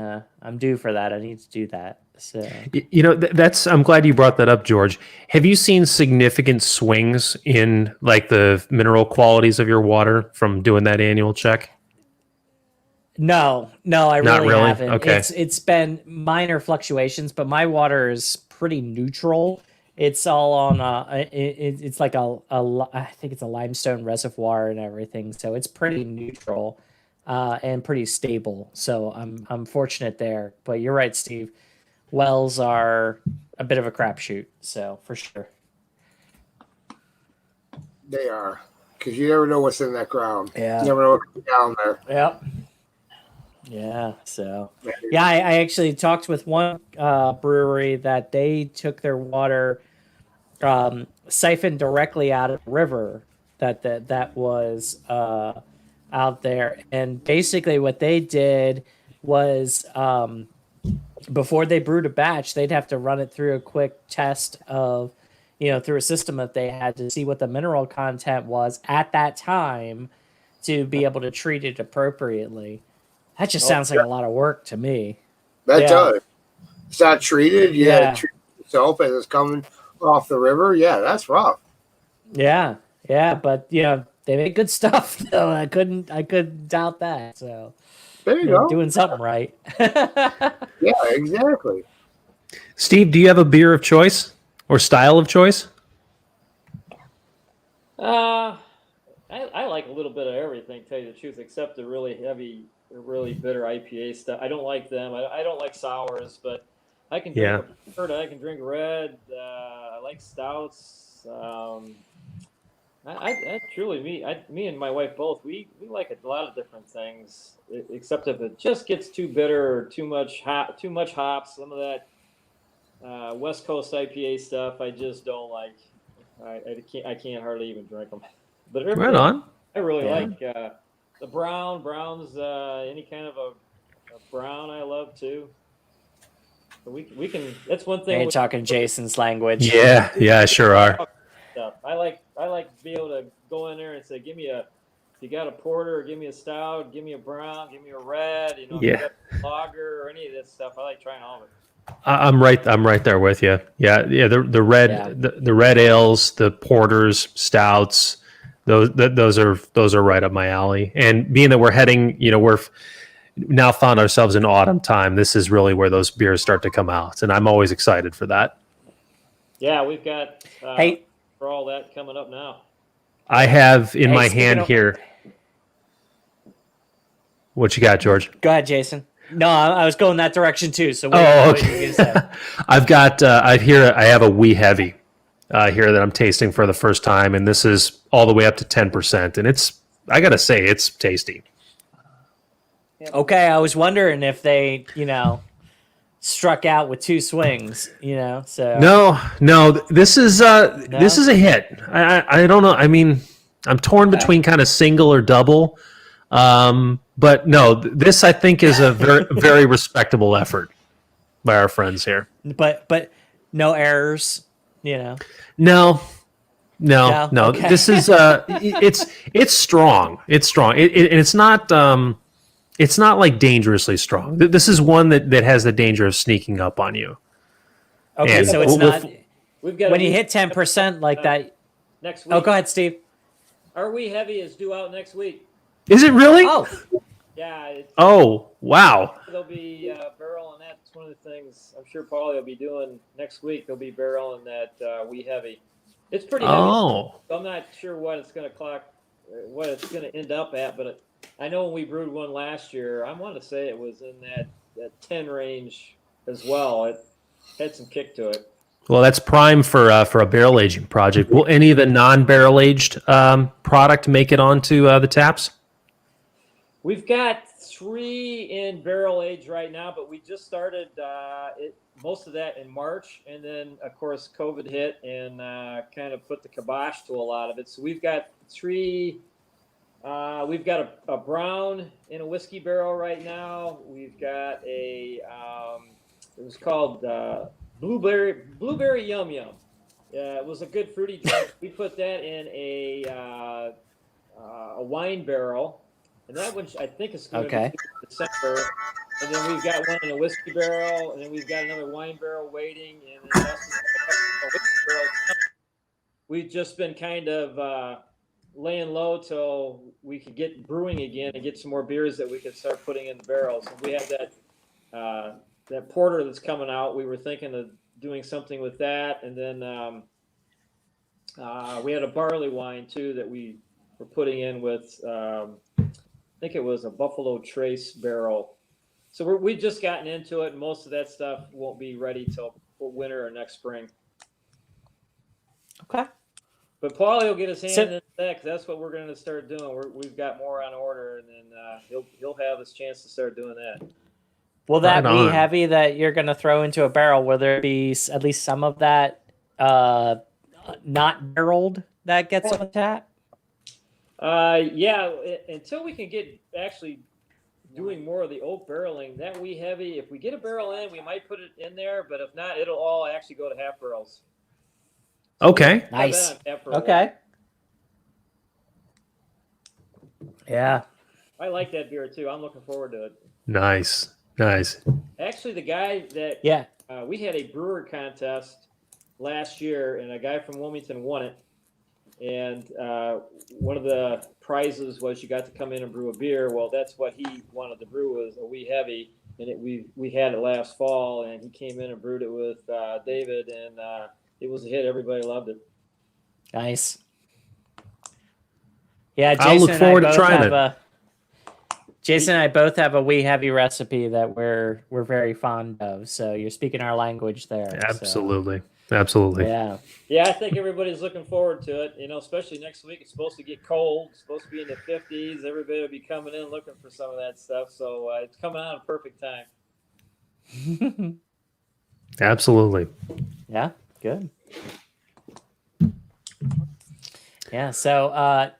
I'm due for that. I need to do that. So I'm glad you brought that up, George. Have you seen significant swings in like the mineral qualities of your water from doing that annual check? No, I Not really? haven't. Okay. It's been minor fluctuations, but my water is pretty neutral. It's all on it's like I think it's a limestone reservoir and everything, so it's pretty neutral and pretty stable. So I'm fortunate there. But you're right, Steve. Wells are a bit of a crapshoot, so for sure. They are, because you never know what's in that ground. Yeah. You never know what's down there. Yep. Yeah. So yeah, I actually talked with one brewery that they took their water siphoned directly out of the river that was out there, and basically what they did was before they brewed a batch, they'd have to run it through a quick test of through a system that they had to see what the mineral content was at that time. to be able to treat it appropriately. That just sounds like a lot of work to me. That Yeah. does. It's not treated. You Yeah. gotta treat it yourself as it's coming off the river. Yeah, that's rough. Yeah, but they make good stuff though. I couldn't doubt that. So There you they're go. doing something right. Yeah, exactly. Steve, do you have a beer of choice or style of choice? I like a little bit of everything, tell you the truth, except the really heavy, really bitter IPA stuff. I don't like them. I don't like sours, but I can drink a port, I can drink red. I like stouts. I truly, me and my wife both, we like a lot of different things, except if it just gets too bitter or too much hops. Some of that West Coast IPA stuff, I just don't like. I can't hardly even drink them. But Right on. I really like the browns. Any kind of a brown, I love too. So we can. That's one thing. You're talking Jason's language. Yeah, sure are. Stuff. I like to be able to go in there and say, give me if you got a porter, give me a stout, give me a brown, give me a red. If you got a lager or any of this stuff, I like trying all of it. I'm right there with you. Yeah. The red, the red ales, the porters, stouts, those are right up my alley. And being that we're heading, we're now found ourselves in autumn time. This is really where those beers start to come out, and I'm always excited for that. Yeah, we've got for all that coming up now. I have in my hand here. What you got, George? Go ahead, Jason. No, I was going that direction too. So okay. I've got I have a wee heavy here that I'm tasting for the first time, and this is all the way up to 10%, and I gotta say it's tasty. Okay, I was wondering if they struck out with two swings. So no, this is a hit. I don't know. I mean, I'm torn between kind of single or double. But no, this I think is a very, very respectable effort by our friends here. But no errors, No. Okay. This is it's strong. It's strong. It's not like dangerously strong. This is one that has the danger of sneaking up on you. Okay, And so it's not. We've got when you hit 10% like that. Next week. Oh, go ahead, Steve. Our Wee Heavy is due out next week. Is it really? Oh. Yeah. Oh, wow. There'll be barrel, and that's one of the things I'm sure Pauly will be doing next week. They'll be barreling that Wee Heavy. It's pretty heavy. Oh. I'm not sure what it's going to end up at, but I know when we brewed one last year, I want to say it was in that 10 range as well. It had some kick to it. Well, that's prime for a barrel aging project. Will any of the non-barrel aged product make it onto the taps? We've got 3 in barrel age right now, but we just started most of that in March, and then of course COVID hit and kind of put the kibosh to a lot of it. So we've got 3. We've got a brown in a whiskey barrel right now. We've got it was called Blueberry Yum Yum. It was a good fruity drink. We put that in a wine barrel, and that one I think is going to be December. And then we've got one in a whiskey barrel, and then we've got another wine barrel waiting, and then whiskey barrels. We've just been kind of laying low till we could get brewing again and get some more beers that we could start putting in the barrels. And we have that porter that's coming out. We were thinking of doing something with that, and then we had a barley wine too that we were putting in with. I think it was a Buffalo Trace barrel. So we've just gotten into it, and most of that stuff won't be ready till winter or next spring. Okay. But Pauly will get his hand in that, because that's what we're going to start doing. We've got more on order, and then he'll have his chance to start doing that. Will that be heavy that you're going to throw into a barrel? Will there be at least some of that not barreled that gets on tap? Yeah, until we can get actually doing more of the oak barreling, that Wee Heavy, if we get a barrel in, we might put it in there, but if not, it'll all actually go to half barrels. Okay. Nice. Okay. Yeah. I like that beer too. I'm looking forward to it. Nice. Actually, the guy that we had a brewer contest last year, and a guy from Wilmington won it. And one of the prizes was you got to come in and brew a beer. Well, that's what he wanted to brew, was a wee heavy, and we had it last fall, and he came in and brewed it with David, and it was a hit. Everybody loved it. Nice. Yeah, I'll look forward to trying it. Jason and I both have a wee heavy recipe that we're very fond of. So you're speaking our language there. Absolutely. So. Absolutely. Yeah. Yeah, I think everybody's looking forward to it. Especially next week. It's supposed to get cold. It's supposed to be in the 50s. Everybody will be coming in looking for some of that stuff. So it's coming out at a perfect time. Absolutely. Yeah, good. Yeah, so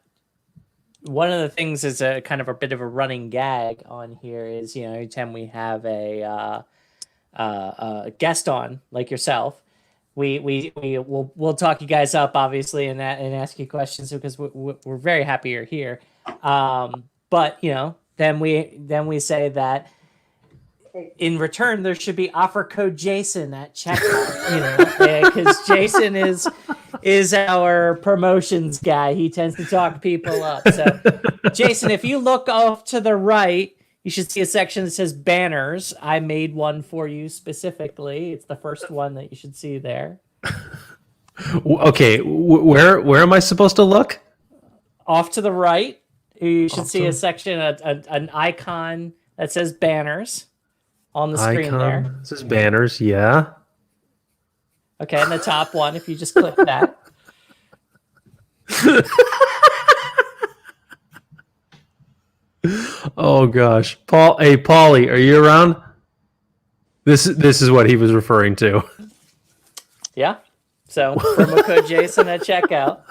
one of the things is a kind of a bit of a running gag on here is, anytime we have a guest on like yourself, we'll talk you guys up, obviously, and ask you questions, because we're very happy you're here. But then we say that in return there should be offer code Jason at checkout, because Jason is our promotions guy. He tends to talk people up. So Jason, if you look off to the right, you should see a section that says banners. I made one for you specifically. It's the first one that you should see there. Okay, where am I supposed to look? Off to the right, you should see a section, an icon that says banners on the screen there. This is banners, yeah. Okay, and the top one, if you just click that. Oh gosh, Pauly, are you around? This is what he was referring to. Yeah. So promo code Jason at checkout.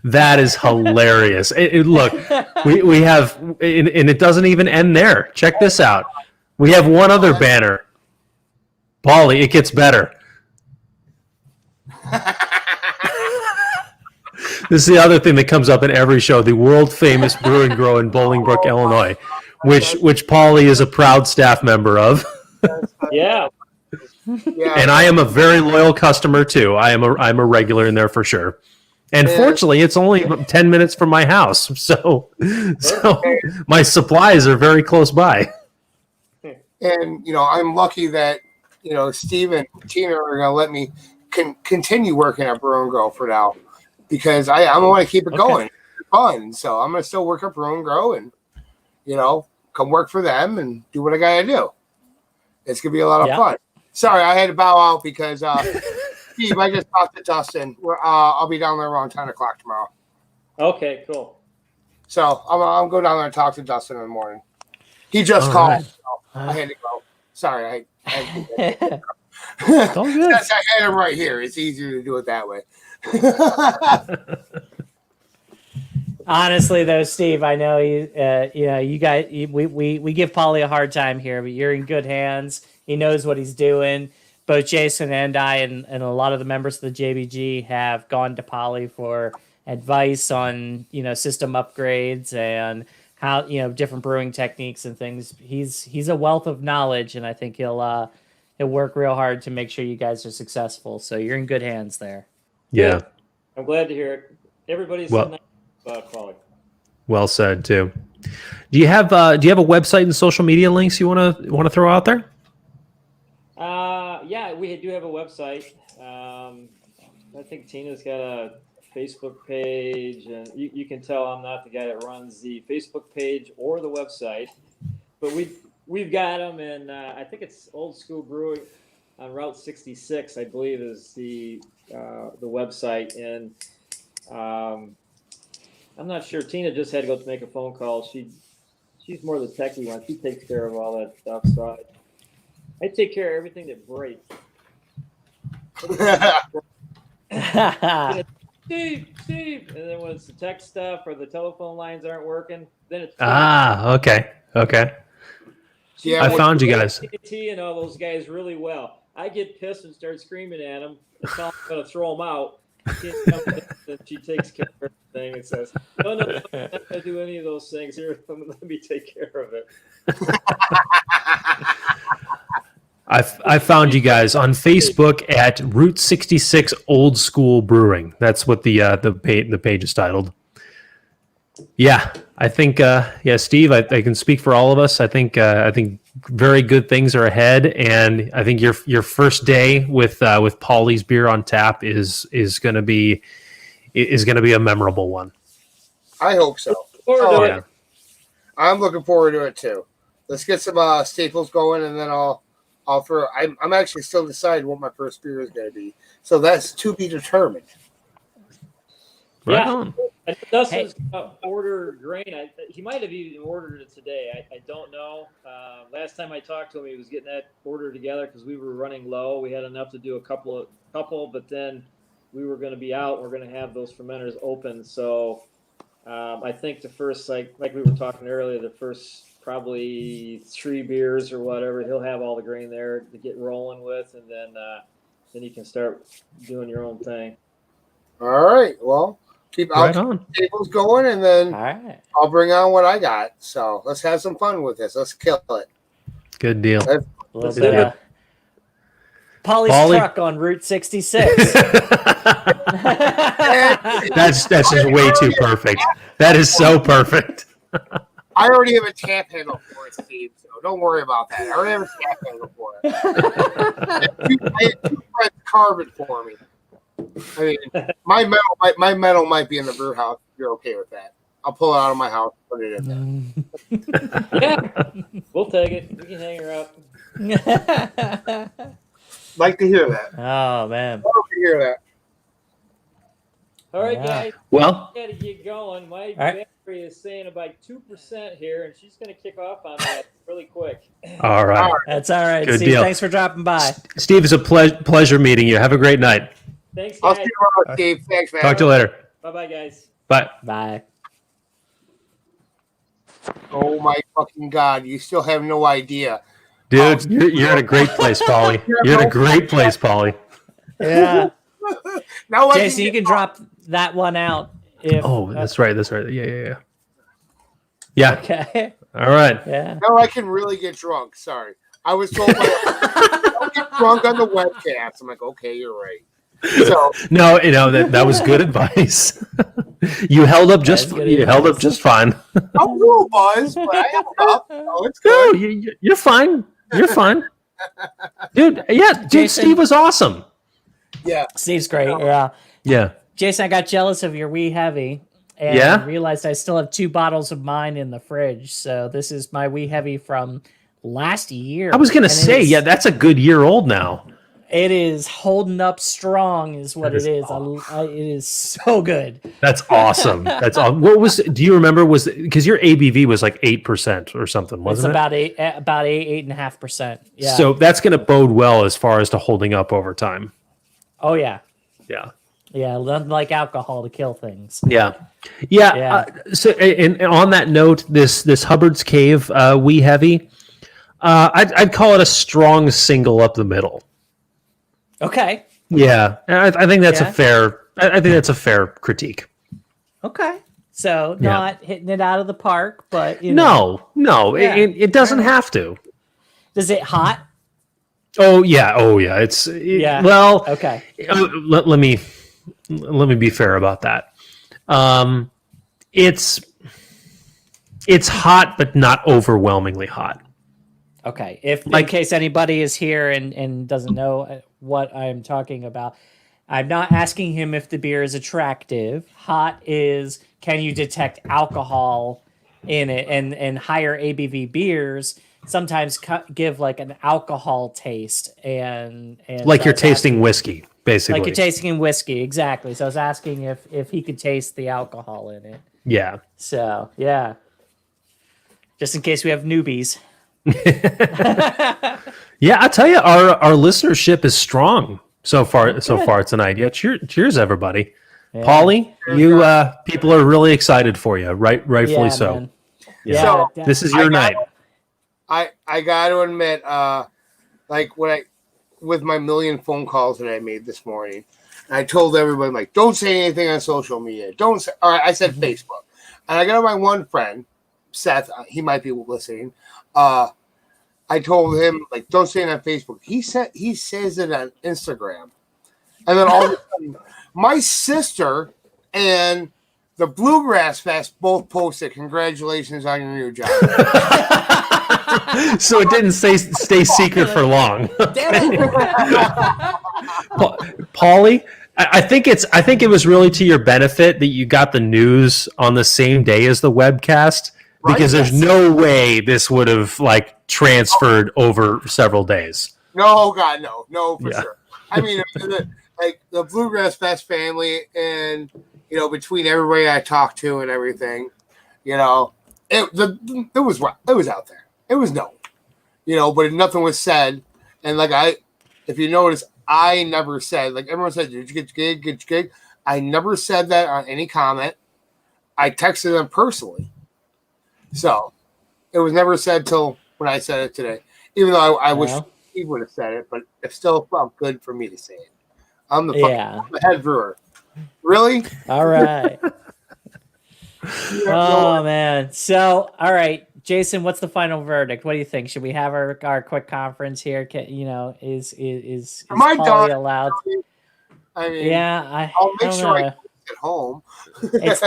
That is hilarious. Look, we have, and it doesn't even end there. Check this out. We have one other banner. Pauly, it gets better. This is the other thing that comes up in every show: the world famous Brew and Grow in Bolingbrook, Illinois, which Pauly is a proud staff member of. Yeah. And I am a very loyal customer too. I'm a regular in there for sure. And fortunately, it's only 10 minutes from my house, so my supplies are very close by. And I'm lucky that Steve and Tina are going to let me continue working at Brew and Grow for now, because I want to keep it going. It's fun. So I'm going to still work at Brew and Grow and, come work for them and do what I got to do. It's going to be a lot of fun. Sorry, I had to bow out because, Steve, I just talked to Dustin. I'll be down there around 10 o'clock tomorrow. Okay, cool. So I'll go down there and talk to Dustin in the morning. He just called. Right. So I had to go. Sorry. I had him right here. It's easier to do it that way. Honestly, though, Steve, I know you guys. We give Pauly a hard time here, but you're in good hands. He knows what he's doing. Both Jason and I, and a lot of the members of the JBG have gone to Pauly for advice on system upgrades and how different brewing techniques and things. He's a wealth of knowledge, and I think he'll work real hard to make sure you guys are successful. So you're in good hands there. Yeah, I'm glad to hear it. Everybody's so nice about Pauly. Well said too. Do you have a website and social media links you want to throw out there? Yeah, we do have a website. I think Tina's got a Facebook page, and you can tell I'm not the guy that runs the Facebook page or the website, but we've got them, and I think it's Old School Brewing on Route 66, I believe, is the website, and I'm not sure. Tina just had to go to make a phone call. She's more the techie one. She takes care of all that stuff, so I take care of everything that breaks. Steve, and then when it's the tech stuff or the telephone lines aren't working, then it's okay. Yeah, I found you guys. T and all those guys really well. I get pissed and start screaming at them. I tell them I'm going to throw them out. She takes care of it. thing and says, "No, I'm not going to do any of those things. Here, let me take care of it." I found you guys on Facebook at Route 66 Old School Brewing. That's what the page is titled. Yeah, I think Steve, I can speak for all of us. I think very good things are ahead, and I think your first day with Pauly's beer on tap is going to be a memorable one. I hope so. Or Yeah. I'm looking forward to it too. Let's get some staples going, and then I'll throw. I'm actually still deciding what my first beer is going to be, so that's to be determined. Right Yeah. on. And Dustin's ordered grain. He might have even ordered it today. I don't know. Last time I talked to him, he was getting that order together because we were running low. We had enough to do a couple, but then we were going to be out. We're going to have those fermenters open. So I think the first, like we were talking earlier, the first probably 3 beers or whatever, he'll have all the grain there to get rolling with, and then you can start doing your own thing. All right. Well, keep Right on. staples going, and then All right. I'll bring on what I got. So let's have some fun with this. Let's kill it. Good deal. A little Let's bit do it. of Pauly's Pauly? truck on Route 66. That's just way too perfect. That is so perfect. I already have a tap handle for it, Steve. So don't worry about that. I already have a tap handle for it. I had 2 friends carve it for me. I mean, my metal might be in the brew house. If you're okay with that? I'll pull it out of my house, put it in there. Yeah, we'll take it. We can hang her up. Like to hear that. Oh man. Love to hear that. All right, Yeah. guys. Well, Got to get going. My right. battery is saying about 2% here, and she's going to kick off on that really quick. all right. That's all right. Good Steve, deal. thanks for dropping by. Steve, it's a pleasure meeting you. Have a great night. Thanks, I'll guys. see you around, Steve. Thanks, man. Talk to you later. Bye-bye, guys. Bye. Bye. Oh my fucking god! You still have no idea. Dude, you're in a great place, Pauly. You're in a great place, Pauly. Yeah. Now I Jason, you can drop that one out if Oh, that's right. That's right. Yeah. Yeah. okay. All right. Yeah. Now I can really get drunk. Sorry, I was told don't get drunk on the webcast. I'm like, okay, you're right. So No, that was good advice. You held up just That's good you held up advice. just fine. I'm a little buzzed, but I held up. Oh, it's No, good. you're fine. You're fine, dude. Yeah, dude. Jason- Steve was awesome. Yeah. Steve's great. Yeah. Yeah. Jason, I got jealous of your wee heavy and Yeah? realized I still have 2 bottles of mine in the fridge. So this is my wee heavy from last year. I was gonna And say, it's- yeah, that's a good year old now. It is holding up strong, is what That is it is. It is so good. That's awesome. That's all. What was? Do you remember? Was because your ABV was like 8% or something, It's wasn't it? about 8.5%. Yeah. So that's going to bode well as far as to holding up over time. oh yeah, Yeah. yeah. Nothing like alcohol to kill things. Yeah. Yeah. So, and on that note, this Hubbard's Cave Wee Heavy, I'd call it a strong single up the middle. Okay. Yeah, and I think that's Yeah. a fair. I think that's a fair critique. Okay. So Yeah. not hitting it out of the park, but you know. No, Yeah. it doesn't have to. Is it hot? Oh yeah. It's Yeah. well. Okay. Let me be fair about that. It's hot, but not overwhelmingly hot. Okay. If in Like- case anybody is here and doesn't know what I'm talking about, I'm not asking him if the beer is attractive. Hot is, can you detect alcohol in it? And higher ABV beers sometimes give like an alcohol taste and Like so you're I was asking- tasting whiskey, basically. like you're tasting whiskey, exactly. So I was asking if he could taste the alcohol in it. Yeah. So yeah, just in case we have newbies. Yeah, I tell you, our listenership is strong so far tonight. Yeah, cheers everybody. Yeah. Pauly, you people are really excited for you, rightfully Yeah, so. man. Yeah. So, This is your night. I got to admit, like when with my million phone calls that I made this morning. And I told everybody, I'm like, don't say anything on social media. Don't say, all right, I said Facebook. And I got my one friend, Seth, he might be listening. I told him, like, don't say it on Facebook. He says it on Instagram. And then all of a sudden, my sister and the Bluegrass Fest both posted, congratulations on your new job. So it didn't stay secret for long. Damn it. Pauly, I think it was really to your benefit that you got the news on the same day as the webcast, because there's no way this would have like transferred over several days. No, God, no, for sure. I mean, the Bluegrass Fest family, and between everybody I talked to and everything, it was out there. It was known, but nothing was said. And if you notice, I never said, like everyone said, did you get your gig? Get your gig? I never said that on any comment. I texted them personally. So it was never said till when I said it today, even though I wish he would have said it, but it still felt good for me to say it. I'm the head brewer. Really? All right. Oh man. So, all right, Jason, what's the final verdict? What do you think? Should we have our quick conference here? Is Pauly allowed? I mean, I'll make sure I get at home. It's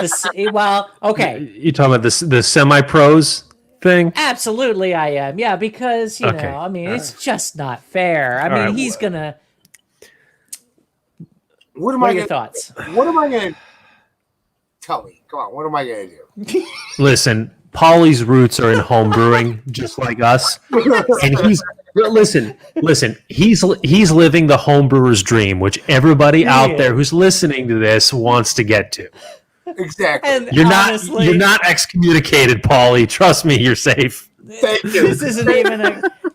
okay. You talking about the semi-pros thing? Absolutely, I am. Yeah, because it's just not fair. I mean, he's gonna. What are your thoughts? What am I going to tell me? Come on, what am I going to do? Listen, Pauly's roots are in home brewing, just like us. And listen, he's living the home brewer's dream, which everybody out there who's listening to this wants to get to. Exactly. And you're not excommunicated, Pauly. Trust me, you're safe. Thank you.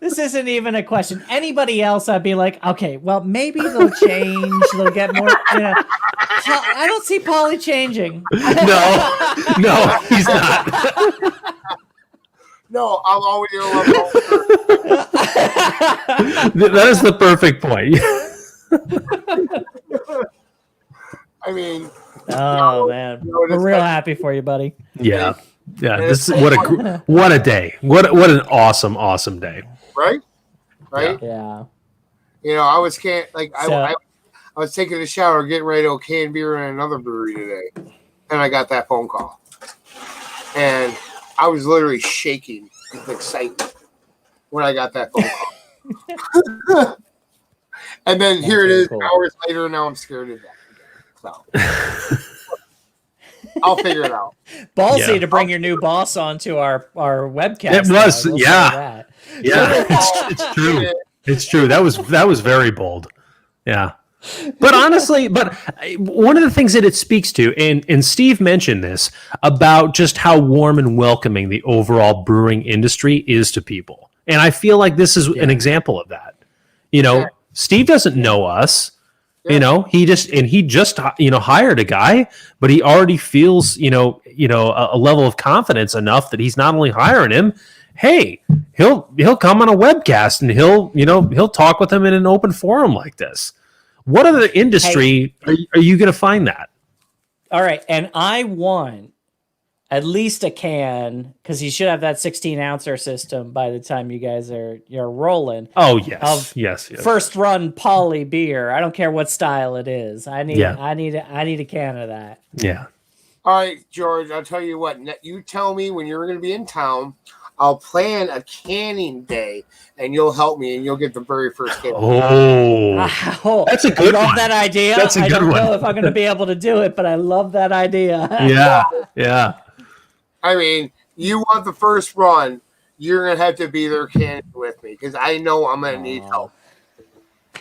This isn't even a question. Anybody else, I'd be like, okay, well, maybe they'll change. They'll get more. I don't see Pauly changing. No, he's not. No, I'll always love That is the perfect point. I mean, man, we're real happy for you, buddy. Yeah. This is what a day. What an awesome day. Right? Yeah. I was I was taking a shower, getting ready to can beer in another brewery today, and I got that phone call, and I was literally shaking with excitement when I got that phone call. And then here it is, hours later, and now I'm scared to death. So I'll figure it out. Ballsy to bring your new boss onto our webcast. It was, yeah. It's true. It's true. That was very bold. Yeah. But honestly, one of the things that it speaks to, and Steve mentioned this, about just how warm and welcoming the overall brewing industry is to people. And I feel like this is an example of that. Steve doesn't know us. He just hired a guy, but he already feels, a level of confidence enough that he's not only hiring him, hey, he'll come on a webcast and he'll talk with him in an open forum like this. What other industry are you going to find that? All right, and I want at least a can, because you should have that 16-ouncer system by the time you guys you're rolling. Oh yes, yes. First run Pauly beer. I don't care what style it is. I need a can of that. Yeah. All right, George. I'll tell you what. You tell me when you're going to be in town. I'll plan a canning day, and you'll help me, and you'll get the very first can. Oh, that's a good one. I love that idea. I don't know if I'm going to be able to do it, but I love that idea. Yeah. I mean, you want the first run, you're going to have to be there canning with me, because I know I'm going to need help.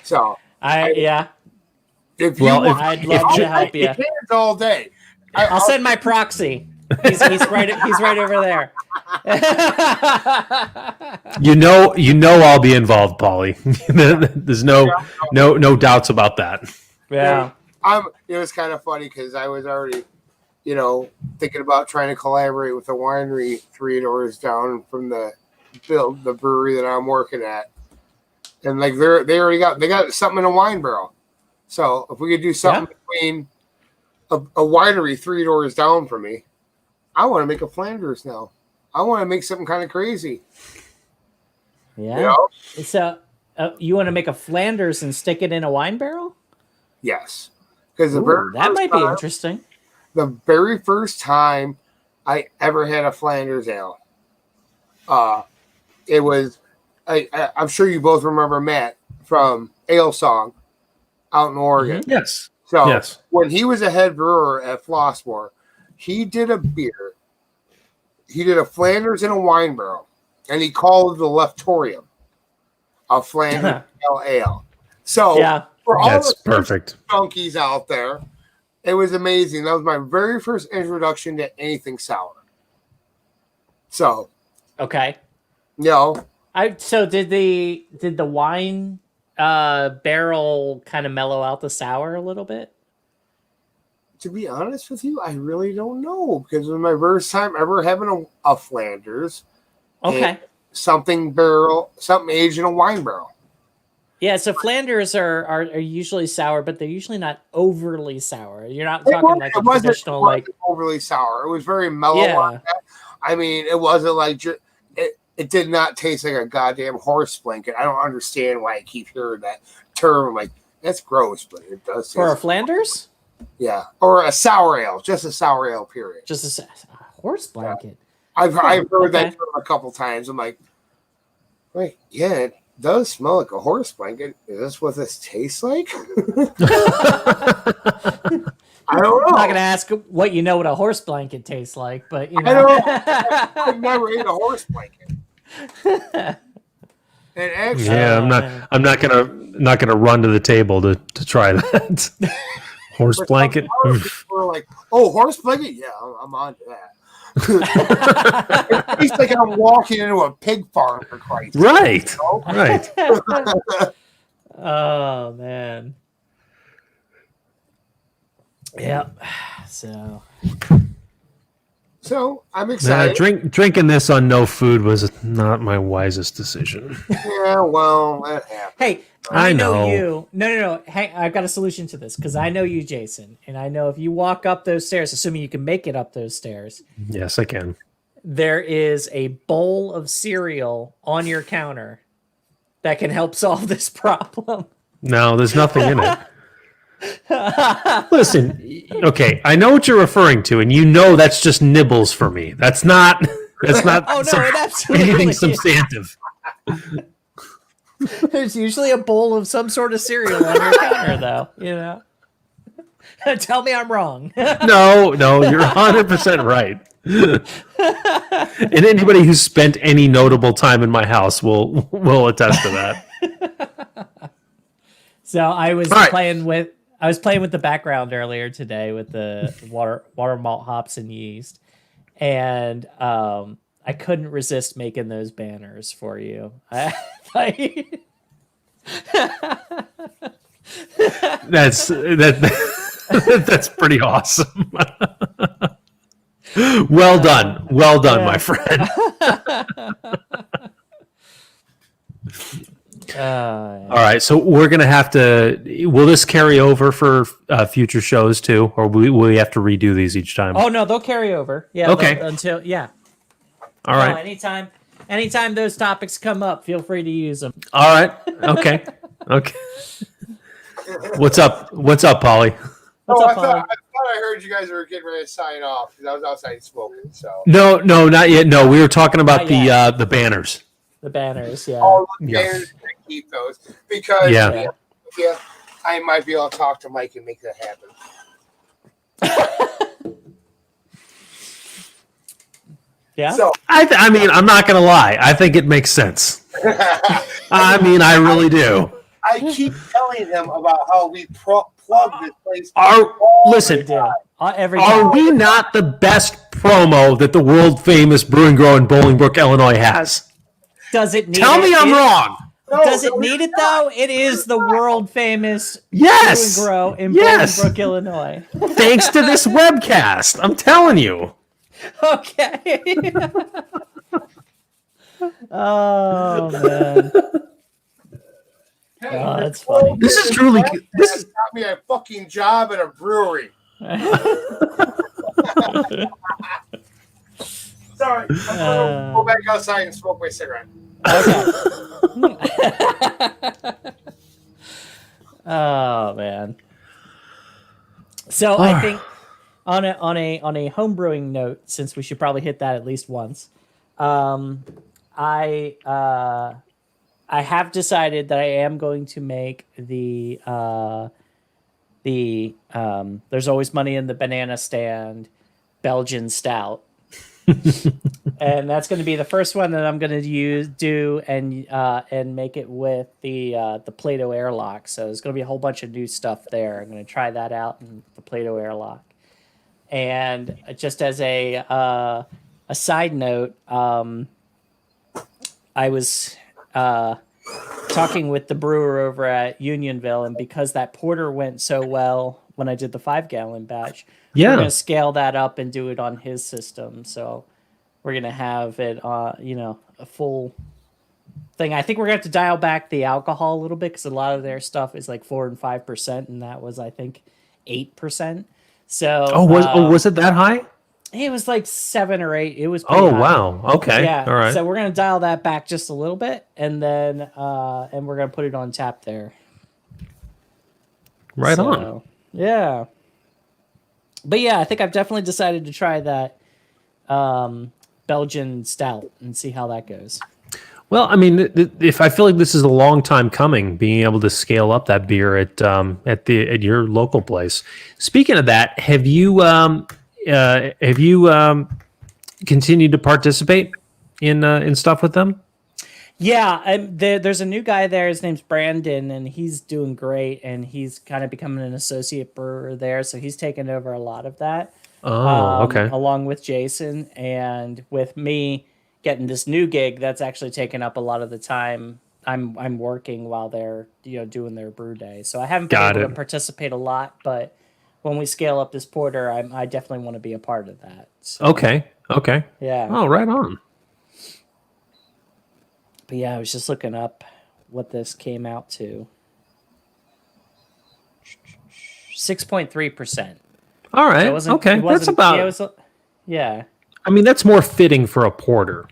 So, I'd love to help you. Cans all day. I'll send my proxy. He's right over there. I'll be involved, Pauly. There's no doubts about that. Yeah. It was kind of funny because I was already, thinking about trying to collaborate with the winery 3 doors down from the brewery that I'm working at. and like they got something in a wine barrel. So if we could do something between a winery 3 doors down from me, I want to make a Flanders now. I want to make something kind of crazy. Yeah. You know? So you want to make a Flanders and stick it in a wine barrel? Yes, because that might be interesting. The very first time I ever had a Flanders ale, it was. I'm sure you both remember Matt from Ale Song out in Oregon. Mm-hmm. Yes. So yes. when he was a head brewer at Flossmoor, he did a beer. He did a Flanders in a wine barrel, and he called it the Leftorium, a Flanders ale. So for all that's the perfect junkies out there, it was amazing. That was my very first introduction to anything sour. So, okay, so did the wine barrel kind of mellow out the sour a little bit? To be honest with you, I really don't know, because it was my first time ever having a Flanders. Okay. Something aged in a wine barrel. Yeah, so Flanders are usually sour, but they're usually not overly sour. You're not talking like a traditional like overly sour. It was very mellow. Yeah. I mean, it wasn't like it did not taste like a goddamn horse blanket. I don't understand why I keep hearing that term. I'm like, that's gross, but it does taste for a Flanders. Yeah, or a sour ale, just a sour ale. Period. Just a horse blanket. Yeah. I've heard that term a couple times. I'm like, wait, yeah, it does smell like a horse blanket. Is this what this tastes like? I don't know. I'm not gonna ask what what a horse blanket tastes like, but you know. I don't know. I've never ate a horse blanket. And actually, I'm not gonna run to the table to try that. Horse blanket. We're like, oh, horse blanket? Yeah, I'm on to that. It tastes like I'm walking into a pig farm, for Christ's sake. Right. You know? Right. Oh man. Yep. So I'm excited. Drinking this on no food was not my wisest decision. Yeah, well, that happened. Hey, I know you. No. Hey, I've got a solution to this because I know you, Jason, and I know if you walk up those stairs, assuming you can make it up those stairs. Yes, I can. There is a bowl of cereal on your counter that can help solve this problem. No, there's nothing in it. Listen, okay, I know what you're referring to, and you know that's just nibbles for me. That's not. Oh no, it absolutely anything substantive. There's usually a bowl of some sort of cereal on your counter, though. You know. Tell me I'm wrong. No, you're 100% right. And anybody who's spent any notable time in my house will attest to that. So I was playing with the background earlier today with the water malt hops and yeast, and I couldn't resist making those banners for you. That's pretty awesome. Well done, my friend. All right, so we're gonna have to. Will this carry over for future shows too, or will we have to redo these each time? Oh no, they'll carry over. Yeah. Okay. All right. Anytime those topics come up, feel free to use them. All right. Okay. What's up, Pauly? I thought I heard you guys were getting ready to sign off because I was outside smoking. So No, not yet. No, we were talking about the banners. The banners, yeah. All the banners, keep those because I might be able to talk to Mike and make that happen. Yeah. So I mean, I'm not gonna lie. I think it makes sense. I mean, I really do. I keep telling him about how we plug this place. Listen, are we not the best promo that the world famous Brewing Grow in Bolingbrook, Illinois has? Does it need Tell me I'm wrong. Does it need it though? It is the world famous Yes. Brewing Grow in Bolingbrook, Illinois. Thanks to this webcast, I'm telling you. Okay. Oh man. Oh, that's funny. This is truly this is got me a fucking job at a brewery. Sorry, I'm gonna go back outside and smoke my cigarette. Okay. Oh man. So I think on a home brewing note, since we should probably hit that at least once, I have decided that I am going to make the there's always money in the banana stand Belgian stout. And that's going to be the first one that I'm going to do and make it with the Play-Doh airlock. So there's going to be a whole bunch of new stuff there. I'm going to try that out in the Play-Doh airlock. And just as a side note, I was talking with the brewer over at Unionville, and because that porter went so well when I did the 5-gallon batch, we're going to scale that up and do it on his system. So we're going to have it, a full thing. I think we're going to have to dial back the alcohol a little bit because a lot of their stuff is like 4 and 5%, and that was, I think, 8%. So was it that high? It was like 7 or 8. It was pretty high. Wow. Okay. Yeah. All right. So we're going to dial that back just a little bit, and then and we're going to put it on tap there. Right on. Yeah. But yeah, I think I've definitely decided to try that Belgian stout and see how that goes. Well, I mean, if I feel like this is a long time coming, being able to scale up that beer at your local place. Speaking of that, have you continued to participate in stuff with them? Yeah, there's a new guy there. His name's Brandon, and he's doing great. And he's kind of becoming an associate brewer there, so he's taken over a lot of that. Oh, okay. Along with Jason, and with me getting this new gig, that's actually taken up a lot of the time. I'm working while they're doing their brew day, so I haven't been able to participate a lot. But when we scale up this porter, I definitely want to be a part of that. So, Okay. yeah. Oh, right on. But yeah, I was just looking up what this came out to. 6.3%. All right. Okay. That's about. Yeah. I mean, that's more fitting for a porter.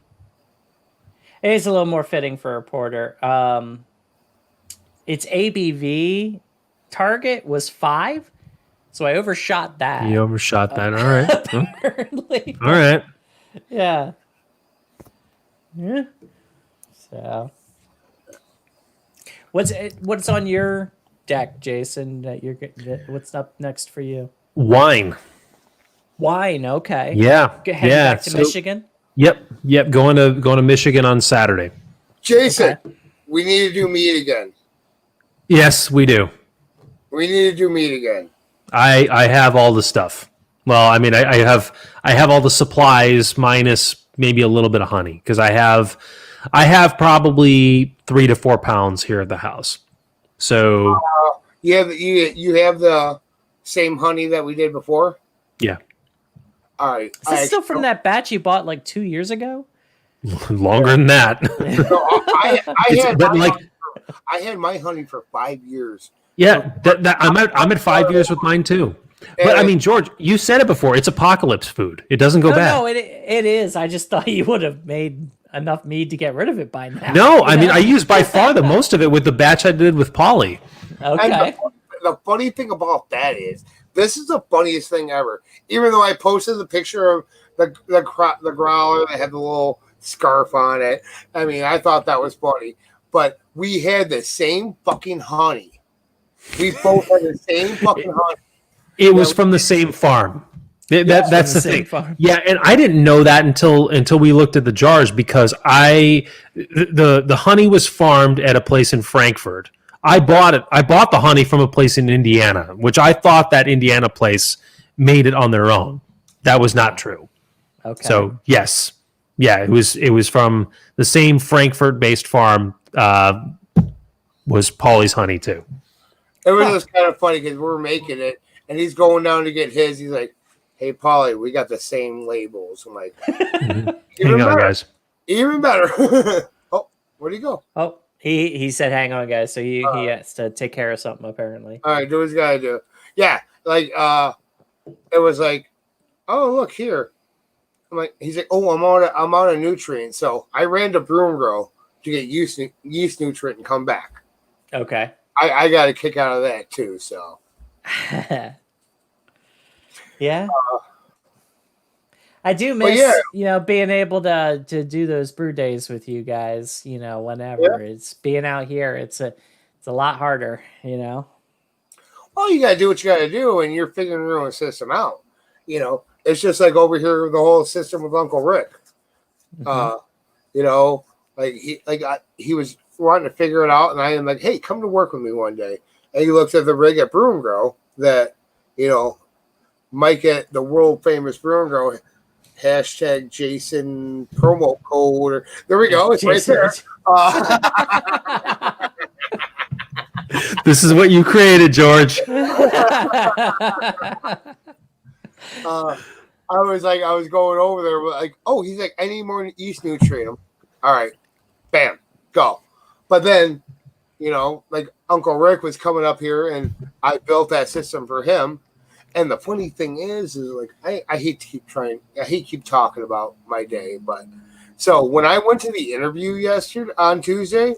It is a little more fitting for a porter. Its ABV target was 5, so I overshot that. You overshot that. All right. Apparently. All right. Yeah. Yeah. So, what's on your deck, Jason? What's up next for you? Wine. Okay. Yeah. Heading back to Michigan. Yep. Going to Michigan on Saturday. Jason, we need to do meat again. Yes, we do. We need to do meat again. I have all the stuff. Well, I mean, I have all the supplies minus maybe a little bit of honey because I have probably 3 to 4 pounds here at the house. So you have the same honey that we did before? Yeah. All right. Is this still from that batch you bought like 2 years ago? Longer than that. No, I had my honey for 5 years. Yeah, I'm at 5 years with mine too. But I mean, George, you said it before. It's apocalypse food. It doesn't go bad. No, it is. I just thought you would have made enough mead to get rid of it by now. No, I mean, I used by far the most of it with the batch I did with Pauly. Okay. The funny thing about that is, this is the funniest thing ever. Even though I posted the picture of the growler that had the little scarf on it, I mean, I thought that was funny. But we had the same fucking honey. We both had the same fucking honey. It was from the same farm. That's the thing. Farm. Yeah, and I didn't know that until we looked at the jars because the honey was farmed at a place in Frankfurt. I bought it. I bought the honey from a place in Indiana, which I thought that Indiana place made it on their own. That was not true. Okay. So yes, yeah, it was from the same Frankfurt-based farm. Was Pauly's honey too? It was just kind of funny because we're making it, and he's going down to get his. He's like, "Hey, Pauly, we got the same labels." I'm like, Hang on, guys. Even better. Oh, where'd he go? Oh, He said, "Hang on, guys." So he has to take care of something apparently. All right, do what he's got to do. Yeah, like it was like, oh look here. I'm like, he's like, oh, I'm out of nutrients. So I ran to Broom Grow to get yeast nutrient and come back. Okay. I got a kick out of that too. So yeah. I do miss, being able to do those brew days with you guys, whenever it's being out here, it's a lot harder, Well, you got to do what you got to do, and you're figuring your own system out. It's just like over here, the whole system with Uncle Rick. He was wanting to figure it out, and I am like, hey, come to work with me one day. And he looked at the rig at Broom Grow that, Mike at the world famous Broom Grow, hashtag Jason promo code. Or, there we go. It's Jason. Right there. This is what you created, George. I was going over there, like, oh, he's like, I need more yeast nutrient. All right, bam, go. But then, like Uncle Rick was coming up here, and I built that system for him. And the funny thing is like, I hate to keep talking about my day, but so when I went to the interview on Tuesday,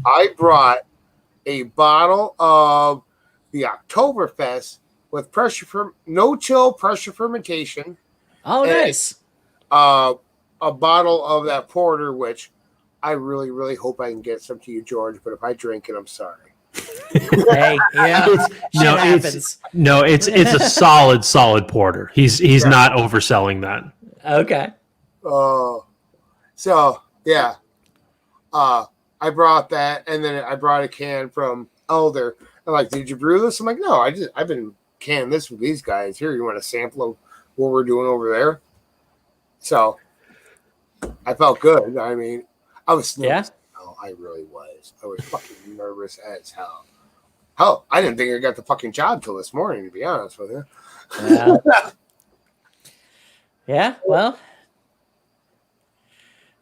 I brought a bottle of the Oktoberfest with no-chill pressure fermentation. Oh, nice. A bottle of that porter, which I really, really hope I can get some to you, George. But if I drink it, I'm sorry. Hey, yeah, it's a solid porter. He's not overselling that. Okay. So yeah. I brought that, and then I brought a can from Elder. I'm like, did you brew this? I'm like, no, I've been canning this with these guys. Here, you want a sample of what we're doing over there? So I felt good. I mean, I was nervous. Yeah. Oh, I really was. I was fucking nervous as hell. Hell, I didn't think I got the fucking job till this morning, to be honest with you. Yeah, well.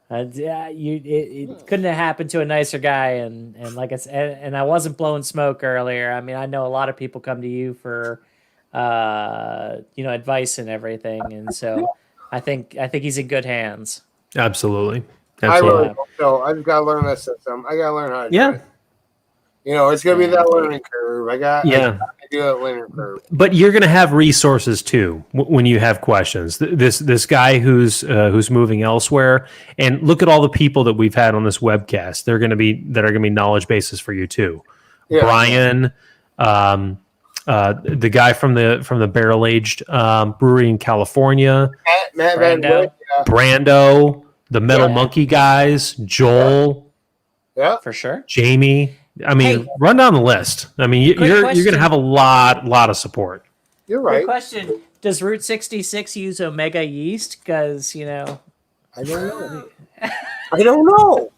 It couldn't have happened to a nicer guy, and like I said, and I wasn't blowing smoke earlier. I mean, I know a lot of people come to you for, advice and everything, and so I think he's in good hands. Absolutely. I really hope so. I just gotta learn that system. I gotta learn how to do it. It's gonna be that learning curve. I do that learning curve. But you're gonna have resources too when you have questions. This guy who's moving elsewhere, and look at all the people that we've had on this webcast. That are gonna be knowledge bases for you too. Yeah. Brian, the guy from the barrel aged brewery in California, Matt Brando, the Metal Monkey guys, Joel, for sure, Jamie. I mean, run down the list. I mean, you're going to have a lot of support. You're right. Good question. Does Route 66 use Omega yeast? Because I don't know. I don't know.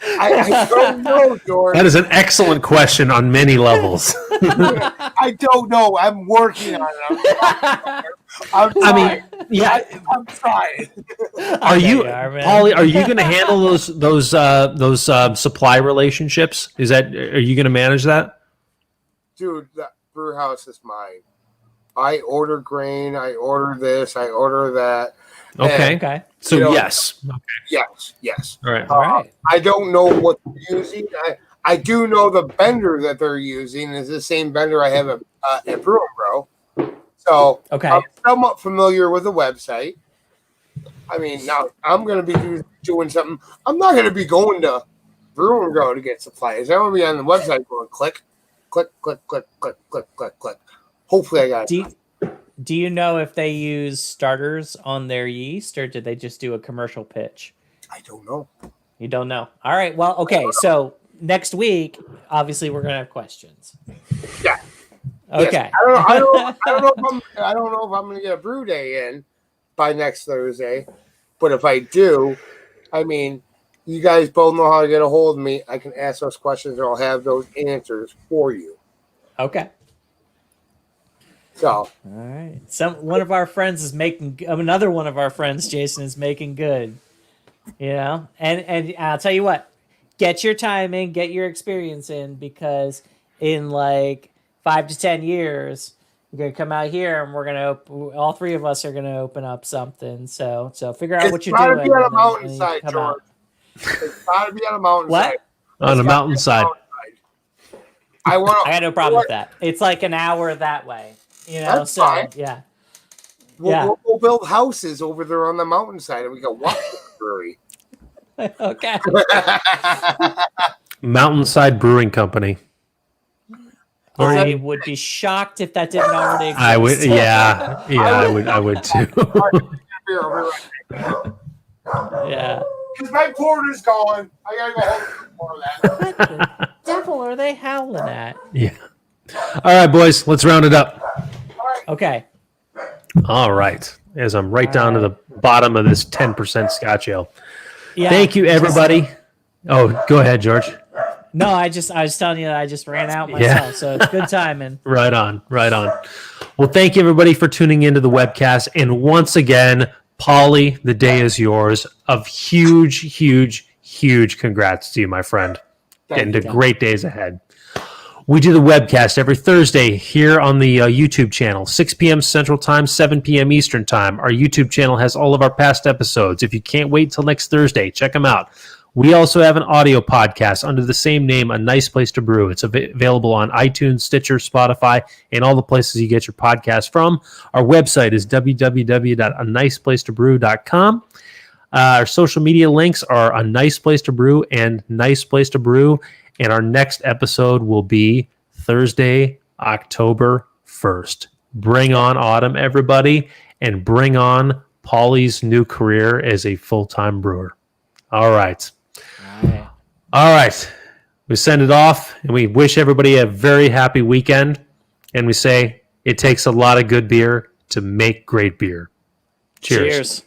I don't know, George. That is an excellent question on many levels. I don't know. I'm working on it. I'm trying. I'm trying. Pauly? Are you going to handle those supply relationships? Are you going to manage that? Dude, that brew house is mine. I order grain. I order this. I order that. Okay. So yes. Okay. Yes. All right. I don't know what they're using. I do know the vendor that they're using is the same vendor I have at Brew & Grow. So I'm somewhat familiar with the website. I mean, now I'm going to be doing something. I'm not going to be going to Brew & Grow to get supplies. I'm going to be on the website going click. Hopefully I got it. Do you know if they use starters on their yeast, or did they just do a commercial pitch? I don't know. You don't know. All right. Well, okay. So next week, obviously, we're gonna have questions. Yeah. Okay. Yes. I don't know if I'm gonna get a brew day in by next Thursday, but if I do, I mean, you guys both know how to get a hold of me. I can ask those questions, or I'll have those answers for you. Okay. So, all right. One of our friends is making another one of our friends, Jason, is making good. And I'll tell you what, get your time in, get your experience in, because in like 5 to 10 years, you're gonna come out here and we're gonna all three of us are gonna open up something. So figure out what you're gotta doing. be on a and then mountainside, come George. out. It's gotta be on a mountainside. What? On a mountainside. I want. I got no problem with that. It's like an hour that way, you know. That's so fine. yeah, We'll build houses over there on the mountainside, and we go walk to the brewery. okay. Mountainside Brewing Company. I would be shocked if that didn't already exist. I would, yeah, I would too. Yeah. Because my porter's going. I gotta go home more of that. What the devil are they howling at? Yeah. All right, boys, let's round it up. Okay. All right. As I'm right down to the bottom of this 10% Scotch Ale. Yeah. Thank you, everybody. Oh, go ahead, George. No, I was telling you that I just ran out myself, so it's good timing. Right on. Well, thank you, everybody, for tuning into the webcast. And once again, Pauly, the day is yours. Of huge congrats to you, my friend. Getting to great days ahead. We do the webcast every Thursday here on the YouTube channel, 6 p.m. Central Time, 7 p.m. Eastern Time. Our YouTube channel has all of our past episodes. If you can't wait till next Thursday, check them out. We also have an audio podcast under the same name, A Nice Place to Brew. It's available on iTunes, Stitcher, Spotify, and all the places you get your podcast from. Our website is www.aniceplacetobrew.com. Our social media links are A Nice Place to Brew and Nice Place to Brew. And our next episode will be Thursday, October 1st. Bring on autumn, everybody, and bring on Pauly's new career as a full-time brewer. All right. We send it off, and we wish everybody a very happy weekend. And we say it takes a lot of good beer to make great beer. Cheers.